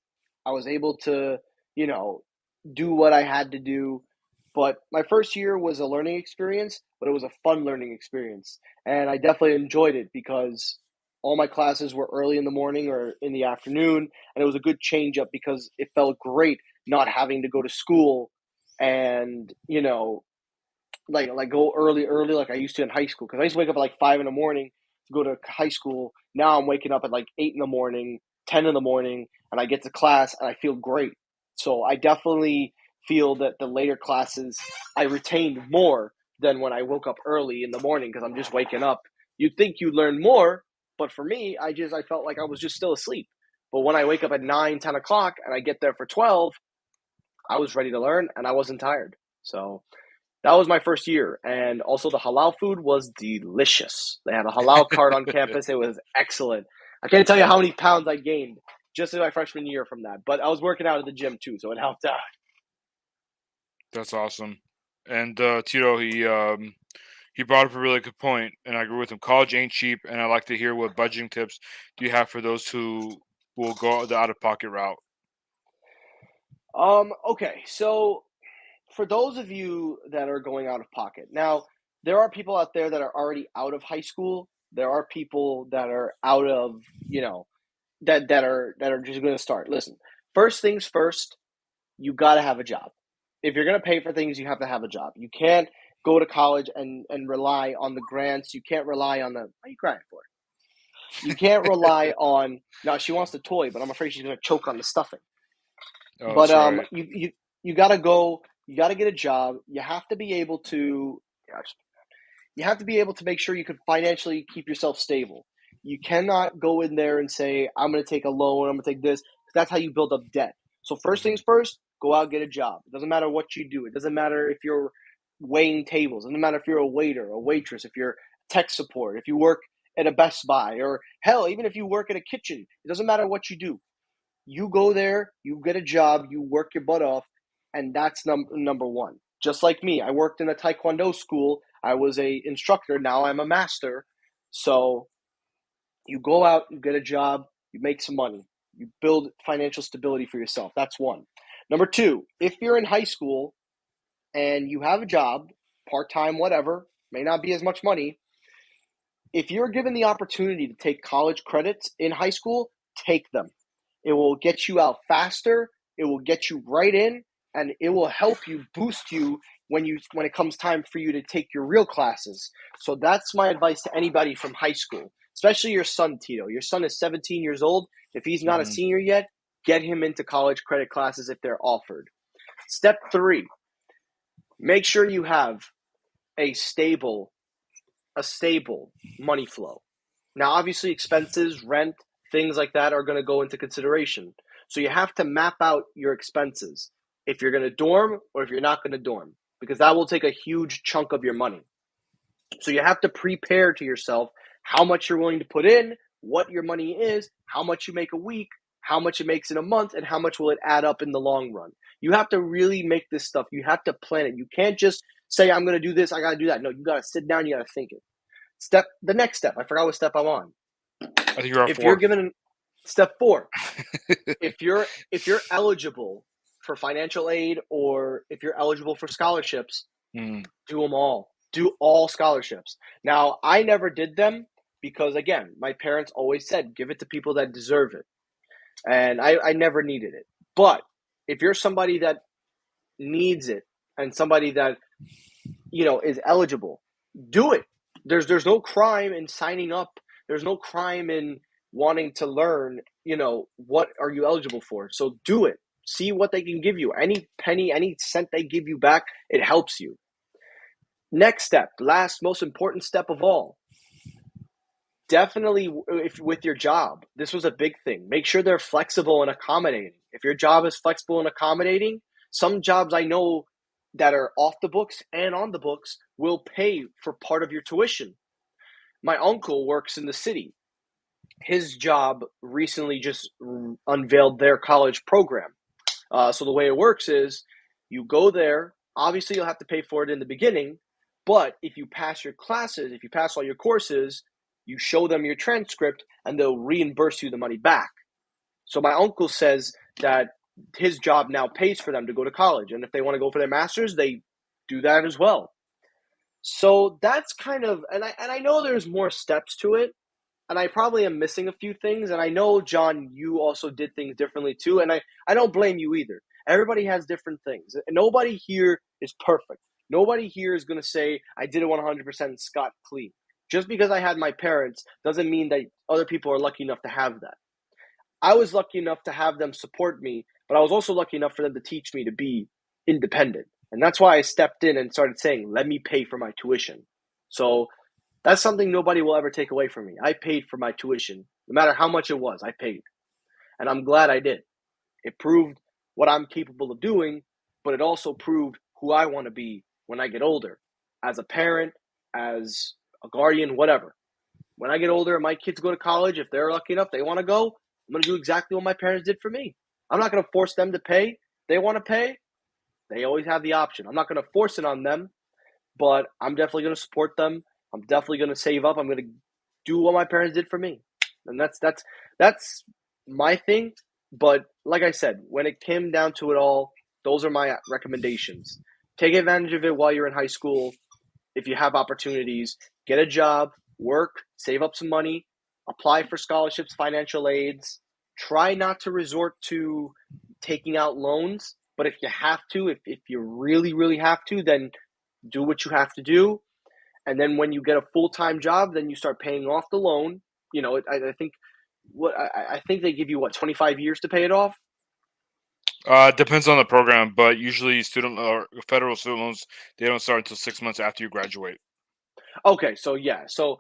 I was able to, you know, do what I had to do. But my first year was a learning experience, but it was a fun learning experience. And I definitely enjoyed it because all my classes were early in the morning or in the afternoon, and it was a good change up because it felt great not having to go to school and like go early like I used to in high school because I used to wake up at like 5 in the morning to go to high school. Now I'm waking up at like 8 in the morning, 10 in the morning, and I get to class and I feel great. So I definitely feel that the later classes I retained more than when I woke up early in the morning because I'm just waking up. You'd think you learn more, but for me, I felt like I was just still asleep. But when I wake up at 9, 10 o'clock and I get there for 12, I was ready to learn and I wasn't tired. So that was my first year. And also, the halal food was delicious. They had a halal cart on campus. It was excellent. I can't tell you how many pounds I gained just in my freshman year from that. But I was working out at the gym too, so it helped out. That's awesome. And Tito, he brought up a really good point, and I agree with him. College ain't cheap, and I like to hear what budgeting tips do you have for those who will go the out of pocket route. Okay, so for those of you that are going out of pocket, now there are people out there that are already out of high school. There are people that are out of, that are just going to start. Listen, first things first, you got to have a job. If you're going to pay for things, you have to have a job. You can't go to college and rely on the grants. You can't rely on the. What are you crying for? You can't rely on. No, she wants the toy, but I'm afraid she's going to choke on the stuffing. Oh, But that's right. you got to go. You got to get a job. You have to be able to. Gosh, you have to be able to make sure you can financially keep yourself stable. You cannot go in there and say, I'm going to take a loan, I'm going to take this. That's how you build up debt. So, first Hmm. things first, go out and get a job. It doesn't matter what you do. It doesn't matter if you're weighing tables. It doesn't matter if you're a waiter, a waitress, if you're tech support, if you work at a Best Buy, or hell, even if you work at a kitchen. It doesn't matter what you do. You go there, you get a job, you work your butt off, and that's number one. Just like me, I worked in a Taekwondo school. I was a instructor. Now I'm a master. So you go out, you get a job, you make some money, you build financial stability for yourself. That's one. Number two, if you're in high school and you have a job, part time, whatever, may not be as much money. If you're given the opportunity to take college credits in high school, take them. It will get you out faster. It will get you right in, and it will help you boost you when it comes time for you to take your real classes. So that's my advice to anybody from high school, especially your son Tito. Your son is 17 years old. If he's not a Hmm. senior yet, get him into college credit classes if they're offered. Step 3, make sure you have a stable a stable money flow. Now, obviously, expenses, rent, things like that are going to go into consideration. So you have to map out your expenses if you're going to dorm or if you're not going to dorm, because that will take a huge chunk of your money. So you have to prepare to yourself how much you're willing to put in, what your money is, how much you make a week, how much it makes in a month, and how much will it add up in the long run. You have to really make this stuff. You have to plan it. You can't just say, I'm going to do this, I got to do that. No, you got to sit down, you got to think it. The next step, I forgot what step I'm on. I think you're at If you're 4. given step 4, if you're eligible for financial aid or if you're eligible for scholarships, Mm. do them all. Do all scholarships. Now, I never did them because, again, my parents always said, give it to people that deserve it. And I never needed it. But if you're somebody that needs it and somebody that, is eligible, do it. There's no crime in signing up. There's no crime in wanting to learn, what are you eligible for. So do it. See what they can give you. Any penny, any cent they give you back, it helps you. Next step, last most important step of all, definitely if with your job, this was a big thing. Make sure they're flexible and accommodating. If your job is flexible and accommodating, some jobs I know that are off the books and on the books will pay for part of your tuition. My uncle works in the city. His job recently just unveiled their college program. So the way it works is you go there. Obviously, you'll have to pay for it in the beginning, but if you pass your classes, if you pass all your courses, you show them your transcript and they'll reimburse you the money back. So my uncle says that his job now pays for them to go to college. And if they want to go for their master's, they do that as well. So that's kind of, and I know there's more steps to it, and I probably am missing a few things. And I know, John, you also did things differently too. And I don't blame you either. Everybody has different things. Nobody here is perfect. Nobody here is going to say, I did it 100% scot clean. Just because I had my parents doesn't mean that other people are lucky enough to have that. I was lucky enough to have them support me, but I was also lucky enough for them to teach me to be independent. And that's why I stepped in and started saying, let me pay for my tuition. So that's something nobody will ever take away from me. I paid for my tuition. No matter how much it was, I paid. And I'm glad I did. It proved what I'm capable of doing, but it also proved who I want to be when I get older, as a parent, as a guardian, whatever. When I get older and my kids go to college, if they're lucky enough, they want to go, I'm going to do exactly what my parents did for me. I'm not going to force them to pay. They want to pay. They always have the option. I'm not going to force it on them, but I'm definitely going to support them. I'm definitely going to save up. I'm going to do what my parents did for me, and that's my thing. But like I said, when it came down to it all, those are my recommendations. Take advantage of it while you're in high school. If you have opportunities, get a job, work, save up some money, apply for scholarships, financial aids. Try not to resort to taking out loans, but if you have to, if you really, really have to, then do what you have to do. And then when you get a full-time job, then you start paying off the loan. I think I think they give you 25 years to pay it off. Depends on the program, but usually student or federal student loans, they don't start until 6 months after you graduate. Okay, so yeah, so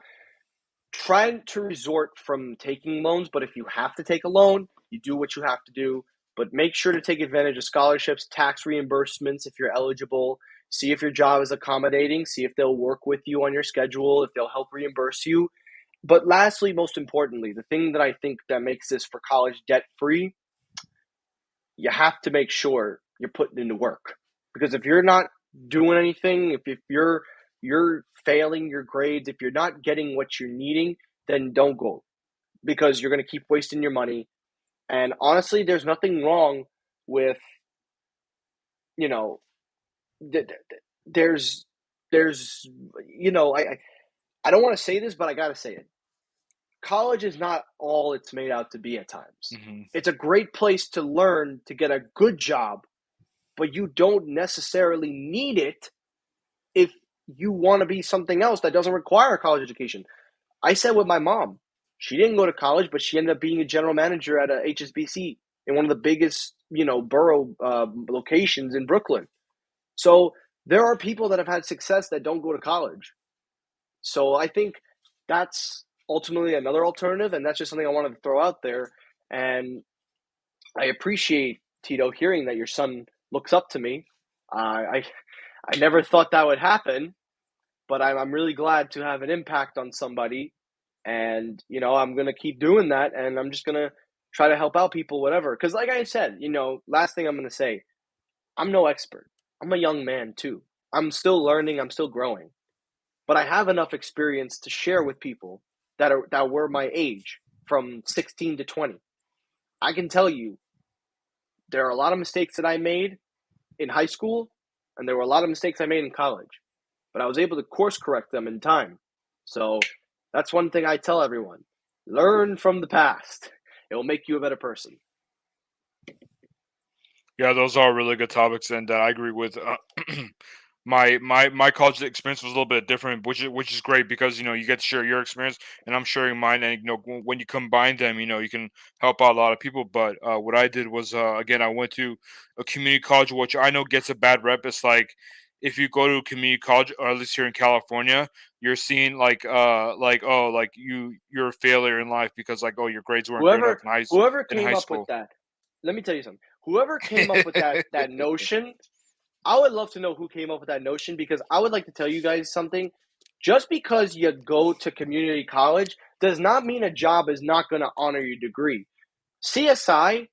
try to resort from taking loans, but if you have to take a loan, you do what you have to do. But make sure to take advantage of scholarships, tax reimbursements if you're eligible. See if your job is accommodating. See if they'll work with you on your schedule, if they'll help reimburse you. But lastly, most importantly, the thing that I think that makes this for college debt free, you have to make sure you're putting into work. Because if you're not doing anything, if you're failing your grades, if you're not getting what you're needing, then don't go, because you're going to keep wasting your money. And honestly, there's nothing wrong with, you know, there's there's I don't want to say this, but I got to say it. College is not all it's made out to be at times. Hmm. It's a great place to learn to get a good job, but you don't necessarily need it if you want to be something else that doesn't require a college education. I said with my mom, she didn't go to college, but she ended up being a general manager at a HSBC in one of the biggest, borough locations in Brooklyn. So there are people that have had success that don't go to college. So I think that's ultimately another alternative, and that's just something I wanted to throw out there. And I appreciate, Tito, hearing that your son looks up to me. I never thought that would happen, but I'm really glad to have an impact on somebody. And, I'm going to keep doing that. And I'm just going to try to help out people, whatever. Because, like I said, last thing I'm going to say, I'm no expert. I'm a young man, too. I'm still learning, I'm still growing. But I have enough experience to share with people that were my age from 16 to 20. I can tell you there are a lot of mistakes that I made in high school, and there were a lot of mistakes I made in college. But I was able to course correct them in time. So that's one thing I tell everyone. Learn from the past. It will make you a better person. Yeah, those are really good topics, and I agree with. My college experience was a little bit different, which is great because you get to share your experience, and I'm sharing mine, and when you combine them, you can help out a lot of people. But what I did was again, I went to a community college, which I know gets a bad rep. It's like if you go to a community college, or at least here in California, you're seen like oh like you're a failure in life because like oh your grades weren't good enough Whoever whoever in came high up with school. that, let me tell you something. Whoever came up with that notion, I would love to know who came up with that notion, because I would like to tell you guys something. Just because you go to community college does not mean a job is not going to honor your degree. CSI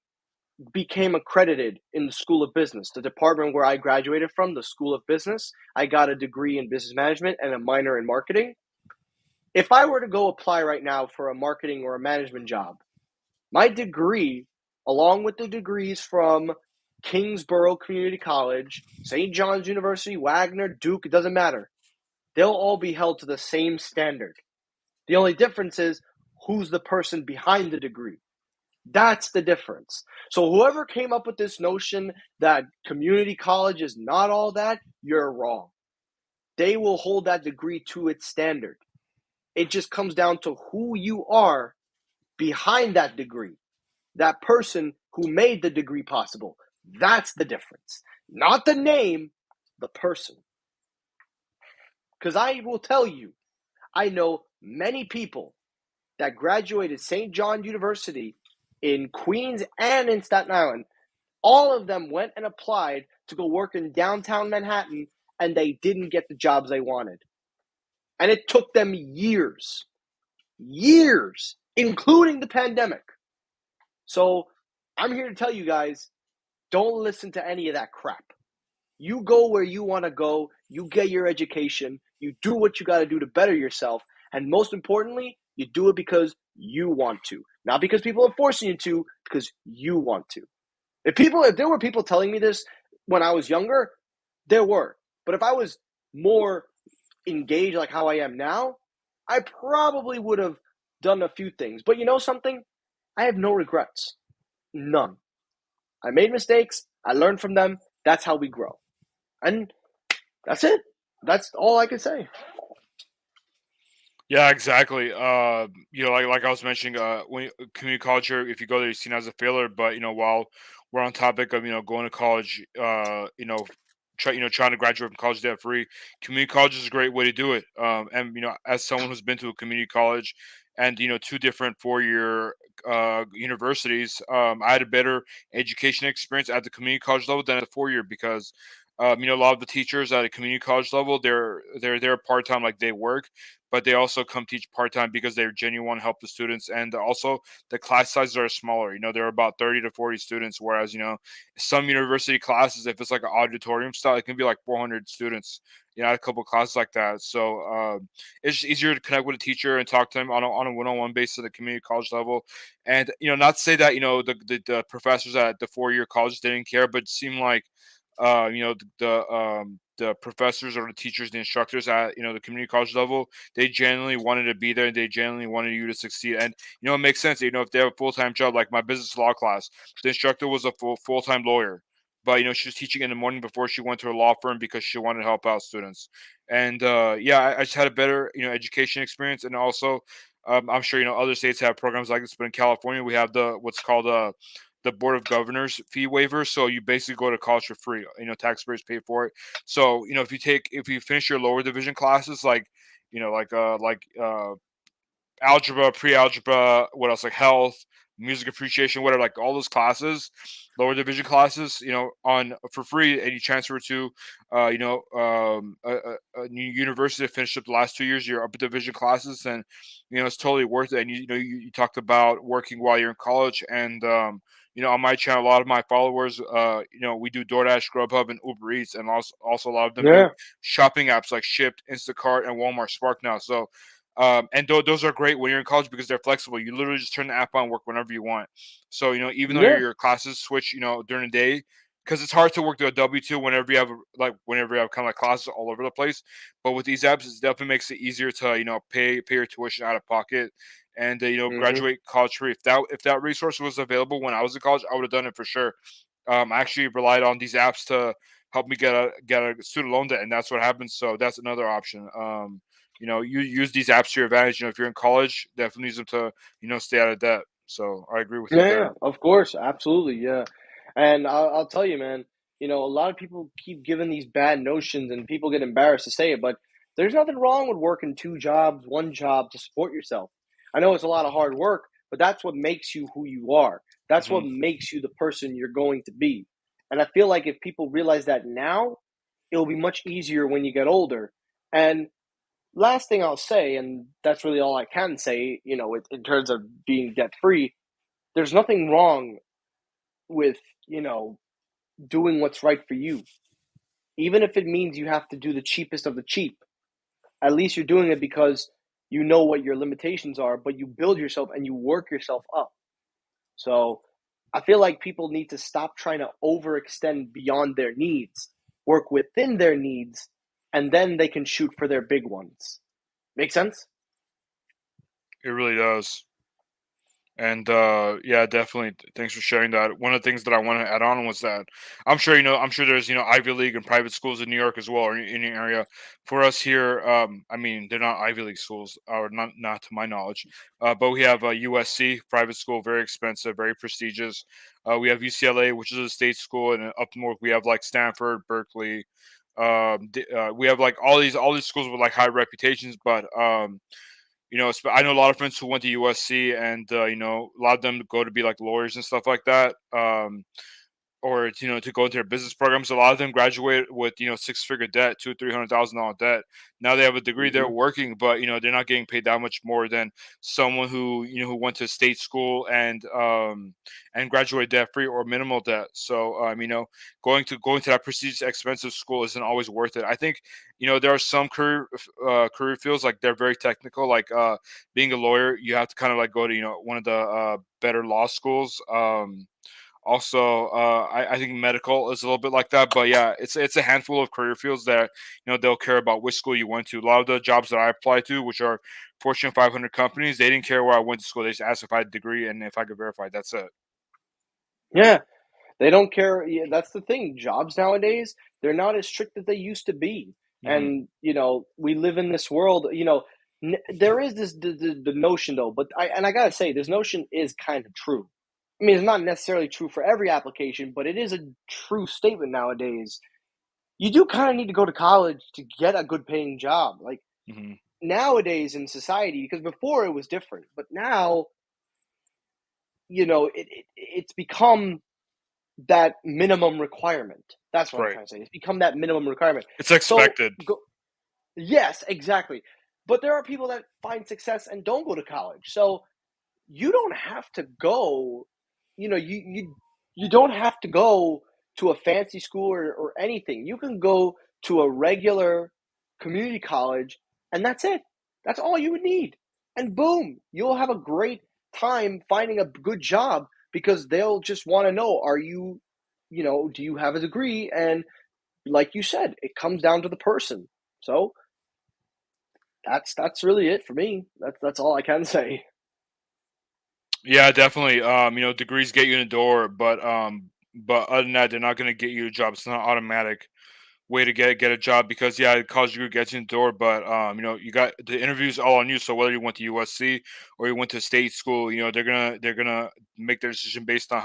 became accredited in the School of Business, the department where I graduated from, the School of Business. I got a degree in business management and a minor in marketing. If I were to go apply right now for a marketing or a management job, my degree, along with the degrees from Kingsborough Community College, St. John's University, Wagner, Duke, it doesn't matter. They'll all be held to the same standard. The only difference is who's the person behind the degree. That's the difference. So whoever came up with this notion that community college is not all that, you're wrong. They will hold that degree to its standard. It just comes down to who you are behind that degree, that person who made the degree possible. That's the difference. Not the name, the person. Because I will tell you, I know many people that graduated St. John University in Queens and in Staten Island. All of them went and applied to go work in downtown Manhattan, and they didn't get the jobs they wanted. And it took them years, including the pandemic. So I'm here to tell you guys, don't listen to any of that crap. You go where you want to go, you get your education, you do what you got to do to better yourself, and most importantly, you do it because you want to. Not because people are forcing you to, because you want to. If there were people telling me this when I was younger, there were. But if I was more engaged like how I am now, I probably would have done a few things. But you know something? I have no regrets. None. I made mistakes. I learned from them. That's how we grow. And that's it. That's all I can say. Yeah, exactly. Like I was mentioning, when community college, if you go there, you're seen as a failure. But while we're on topic of going to college, trying to graduate from college debt free, community college is a great way to do it. And as someone who's been to a community college and two different 4-year universities, I had a better education experience at the community college level than at the 4-year because. A lot of the teachers at a community college level, they're there part time, like they work, but they also come teach part time because they genuinely want to help the students. And also, the class sizes are smaller. They're about 30 to 40 students, whereas some university classes, if it's like an auditorium style, it can be like 400 students. I had a couple of classes like that, so it's just easier to connect with a teacher and talk to them on a one-on-one basis at the community college level. And not to say that the professors at the 4-year college didn't care, but it seemed like the professors or the teachers, the instructors at the community college level, they genuinely wanted to be there and they genuinely wanted you to succeed. And it makes sense. If they have a full-time job, like my business law class, the instructor was a full-time lawyer, but she was teaching in the morning before she went to a law firm because she wanted to help out students. And yeah, I just had a better education experience. And also, I'm sure other states have programs like this, but in California we have what's called the Board of Governors fee waiver. So you basically go to college for free. Taxpayers pay for it. So if you finish your lower division classes, like algebra, pre-algebra, what else, like health, music appreciation, whatever, like all those classes, lower division classes, on for free, and you transfer to a new university to finish up the last 2 years of your upper division classes. And it's totally worth it. And you talked about working while you're in college. And on my channel, a lot of my followers, we do DoorDash, Grubhub, and Uber Eats, and also a lot of them do Yeah. shopping apps like Shipt, Instacart, and Walmart Spark now. So and those are great when you're in college because they're flexible. You literally just turn the app on, work whenever you want. So even though Yeah. your classes switch, during the day, because it's hard to work to a W-2 whenever you have kind of like classes all over the place. But with these apps, it definitely makes it easier to pay your tuition out of pocket and Mm-hmm. graduate college free. If that resource was available when I was in college, I would have done it for sure. I actually relied on these apps to help me get a student loan debt, and that's what happened. So that's another option. You use these apps to your advantage. If you're in college, definitely use them to stay out of debt. So I agree with you Yeah, there. of course, absolutely, yeah. And I'll tell you, man, a lot of people keep giving these bad notions, and people get embarrassed to say it, but there's nothing wrong with working two jobs, one job to support yourself. I know it's a lot of hard work, but that's what makes you who you are. That's Hmm. what makes you the person you're going to be. And I feel like if people realize that now, it'll be much easier when you get older. And last thing I'll say, and that's really all I can say, in terms of being debt free, there's nothing wrong with, doing what's right for you. Even if it means you have to do the cheapest of the cheap, at least you're doing it because you know what your limitations are, but you build yourself and you work yourself up. So I feel like people need to stop trying to overextend beyond their needs, work within their needs, and then they can shoot for their big ones. Make sense? It really does. And yeah, definitely. Thanks for sharing that. One of the things that I want to add on was that I'm sure there's Ivy League and private schools in New York as well, or in your area. For us here, I mean they're not Ivy League schools, or not to my knowledge. But we have USC private school, very expensive, very prestigious. We have UCLA, which is a state school, and up north we have like Stanford, Berkeley. We have like all these schools with like high reputations, but I know a lot of friends who went to USC, and a lot of them go to be like lawyers and stuff like that. Or to go into their business programs. A lot of them graduate with six-figure debt, $200,000-300,000 debt. Now they have a degree, they're Hmm. working, but they're not getting paid that much more than someone who went to state school and graduated debt free or minimal debt. So going to that prestigious, expensive school isn't always worth it. I think there are some career fields like they're very technical, like being a lawyer. You have to kind of like go to one of the better law schools. Also, I think medical is a little bit like that, but yeah, it's a handful of career fields that they'll care about which school you went to. A lot of the jobs that I applied to, which are Fortune 500 companies, they didn't care where I went to school. They just asked if I had a degree and if I could verify. That's it. Yeah, they don't care. Yeah, that's the thing. Jobs nowadays, they're not as strict as they used to be. Hmm. And, we live in this world, there is the notion though, but I gotta say, this notion is kind of true. I mean, it's not necessarily true for every application, but it is a true statement nowadays. You do kind of need to go to college to get a good paying job. Like Hmm. nowadays in society, because before it was different, but now, it's become that minimum requirement. That's what I'm Right. trying to say. It's become that minimum requirement. It's So expected. go, yes, exactly. But there are people that find success and don't go to college. So you don't have to go, you don't have to go to a fancy school or anything. You can go to a regular community college and that's it. That's all you would need. And boom, you'll have a great time finding a good job because they'll just want to know, do you have a degree? And like you said, it comes down to the person. So that's really it for me. That's all I can say. Yeah, definitely. Degrees get you in the door, but other than that, they're not going to get you a job. It's not automatic way to get a job, because yeah, college degree gets you in the door, but you got the interviews all on you. So whether you went to USC or you went to state school, they're gonna make their decision based on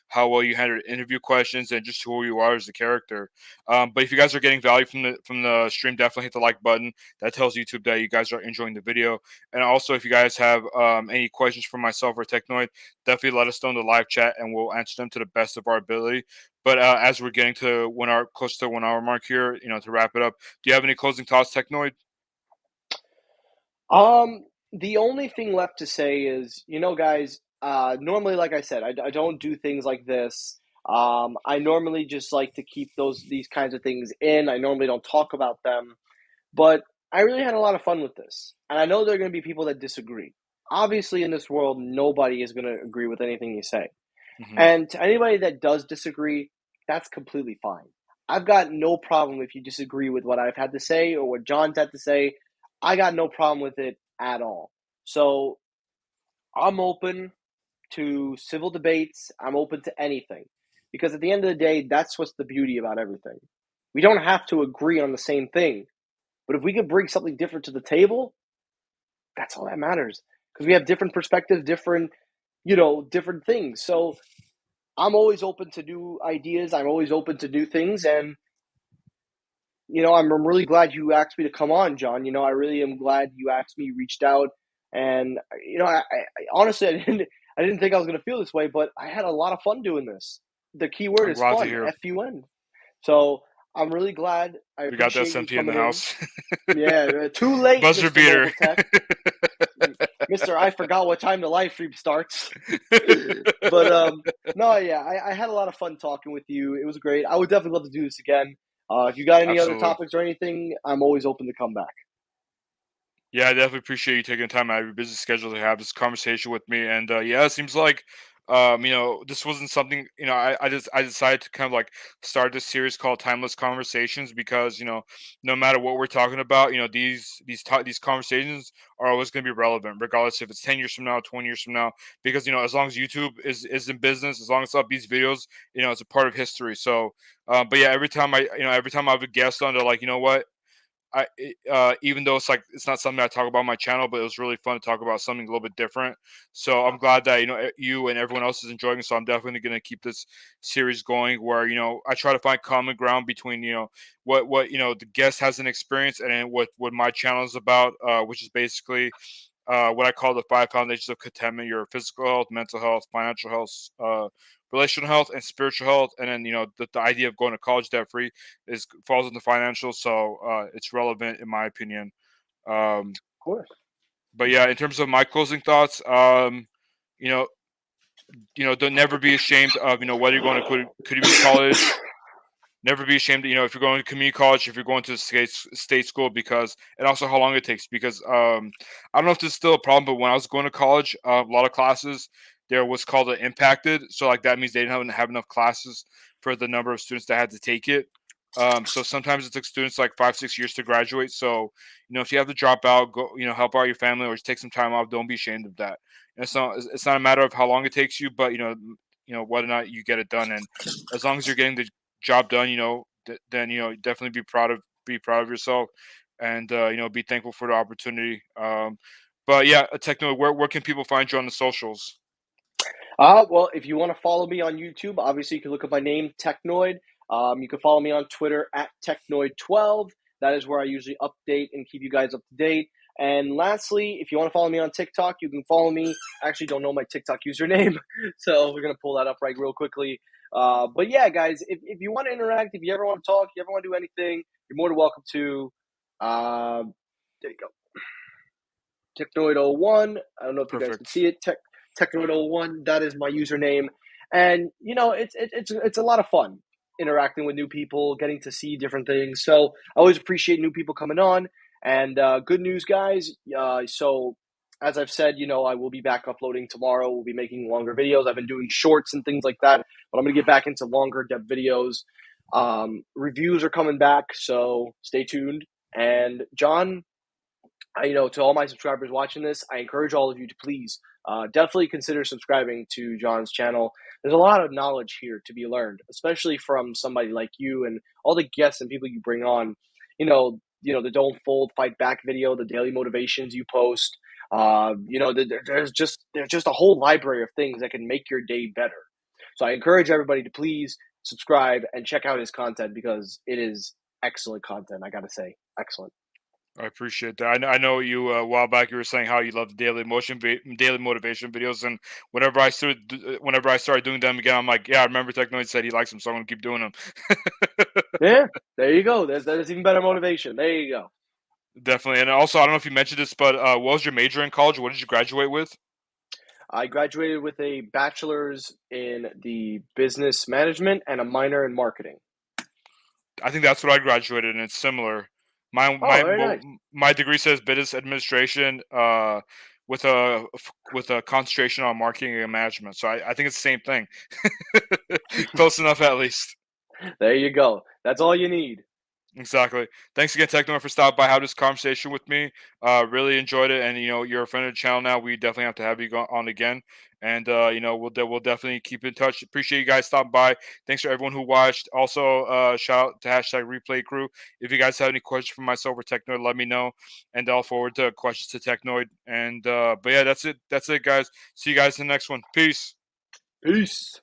how well you handled interview questions and just who you are as a character. But if you guys are getting value from the stream, definitely hit the like button. That tells YouTube that you guys are enjoying the video. And also, if you guys have any questions for myself or Technoid, definitely let us know in the live chat and we'll answer them to the best of our ability. But as we're getting to close to 1 hour mark here, to wrap it up, do you have any closing thoughts, Technoid? The only thing left to say is, guys, normally, like I said, I don't do things like this. I normally just like to keep these kinds of things in. I normally don't talk about them, but I really had a lot of fun with this. And I know there are going to be people that disagree. Obviously, in this world, nobody is going to agree with anything you say. Hmm. And to anybody that does disagree, that's completely fine. I've got no problem if you disagree with what I've had to say or what John's had to say. I got no problem with it at all. So I'm open to civil debates. I'm open to anything. Because at the end of the day, that's what's the beauty about everything. We don't have to agree on the same thing. But if we can bring something different to the table, that's all that matters. Because we have different perspectives, different things. So I'm always open to new ideas. I'm always open to new things, and I'm really glad you asked me to come on, John. I really am glad you asked me, reached out, and honestly, I didn't think I was going to feel this way, but I had a lot of fun doing this. The key word I'm is glad to fun, hear. FUN. So I'm really glad. I We got that appreciate you SMT in the coming in. house. Yeah, too late, Buzzer Mister beater. Mobile Tech, Mister. I forgot what time the live stream starts. But no, yeah, I had a lot of fun talking with you. It was great. I would definitely love to do this again. If you got any other Absolutely. topics or anything, I'm always open to come back. Yeah, I definitely appreciate you taking the time out of your busy schedule to have this conversation with me. And yeah, it seems like this wasn't something, I decided to kind of like start this series called Timeless Conversations because, no matter what we're talking about, these conversations are always going to be relevant, regardless if it's 10 years from now, 20 years from now, because, as long as YouTube is in business, as long as it's up these videos, it's a part of history. So, but yeah, every time I have a guest on, they're like, you know what? Even though it's not something I talk about on my channel, but it was really fun to talk about something a little bit different. So I'm glad that you and everyone else is enjoying it. So I'm definitely going to keep this series going, where I try to find common ground between what the guest has an experience and then what my channel is about, which is basically what I call the five foundations of contentment: your physical health, mental health, financial health, relational health, and spiritual health. And then the idea of going to college debt free is falls into financial, so it's relevant in my opinion. Um, Of course. but yeah, in terms of my closing thoughts, you know, don't never be ashamed of whether you're going to community college. Never be ashamed, if you're going to community college, if you're going to state school, because, and also how long it takes. Because I don't know if this is still a problem, but when I was going to college, a lot of classes there was called an impacted. So like that means they didn't have enough classes for the number of students that had to take it. So sometimes it took students like 5, 6 years to graduate. So if you have to drop out, go help out your family or just take some time off. Don't be ashamed of that. And it's not a matter of how long it takes you, but whether or not you get it done. And as long as you're getting the job done, then definitely be proud of yourself, and be thankful for the opportunity. But yeah, Techno, where can people find you on the socials? Well, if you want to follow me on YouTube, obviously you can look up my name, Technoid. You can follow me on Twitter at Technoid12. That is where I usually update and keep you guys up to date. And lastly, if you want to follow me on TikTok, you can follow me. I actually don't know my TikTok username, so we're going to pull that up right real quickly. But yeah, guys, if you want to interact, if you ever want to talk, if you ever want to do anything, you're more than welcome to. Uh, there you go. Technoid01. I don't know if you guys can Perfect. see it. Technoid01. That is my username, and it's a lot of fun interacting with new people, getting to see different things. So I always appreciate new people coming on. And good news, guys. So as I've said, I will be back uploading tomorrow. We'll be making longer videos. I've been doing shorts and things like that, but I'm gonna get back into longer depth videos. Reviews are coming back, so stay tuned. And John, to all my subscribers watching this, I encourage all of you to please definitely consider subscribing to John's channel. There's a lot of knowledge here to be learned, especially from somebody like you and all the guests and people you bring on. The Don't Fold, Fight Back video, the daily motivations you post. There's just a whole library of things that can make your day better. So I encourage everybody to please subscribe and check out his content because it is excellent content. I gotta say, excellent. I appreciate that. I know you a while back. You were saying how you love the daily motivation videos, and whenever I started doing them again, I'm like, yeah, I remember Technoid said he likes them, so I'm gonna keep doing them. Yeah, there you go. There's even better motivation. There you go. Definitely. And also, I don't know if you mentioned this, but what was your major in college? What did you graduate with? I graduated with a bachelor's in the business management and a minor in marketing. I think that's what I graduated in. It's similar. My Oh, my very well, nice. my degree says business administration, with a concentration on marketing and management. So I think it's the same thing. Close enough, at least. There you go. That's all you need. Exactly. Thanks again, Techno, for stopping by, have this conversation with me. Really enjoyed it, and you're a friend of the channel now. We definitely have to have you on again, and we'll definitely keep in touch. Appreciate you guys stopping by. Thanks for everyone who watched. Also, shout out to hashtag Replay Crew. If you guys have any questions for myself or Technoid, let me know, and I'll forward the questions to Technoid. And but yeah, that's it. That's it, guys. See you guys in the next one. Peace. Peace.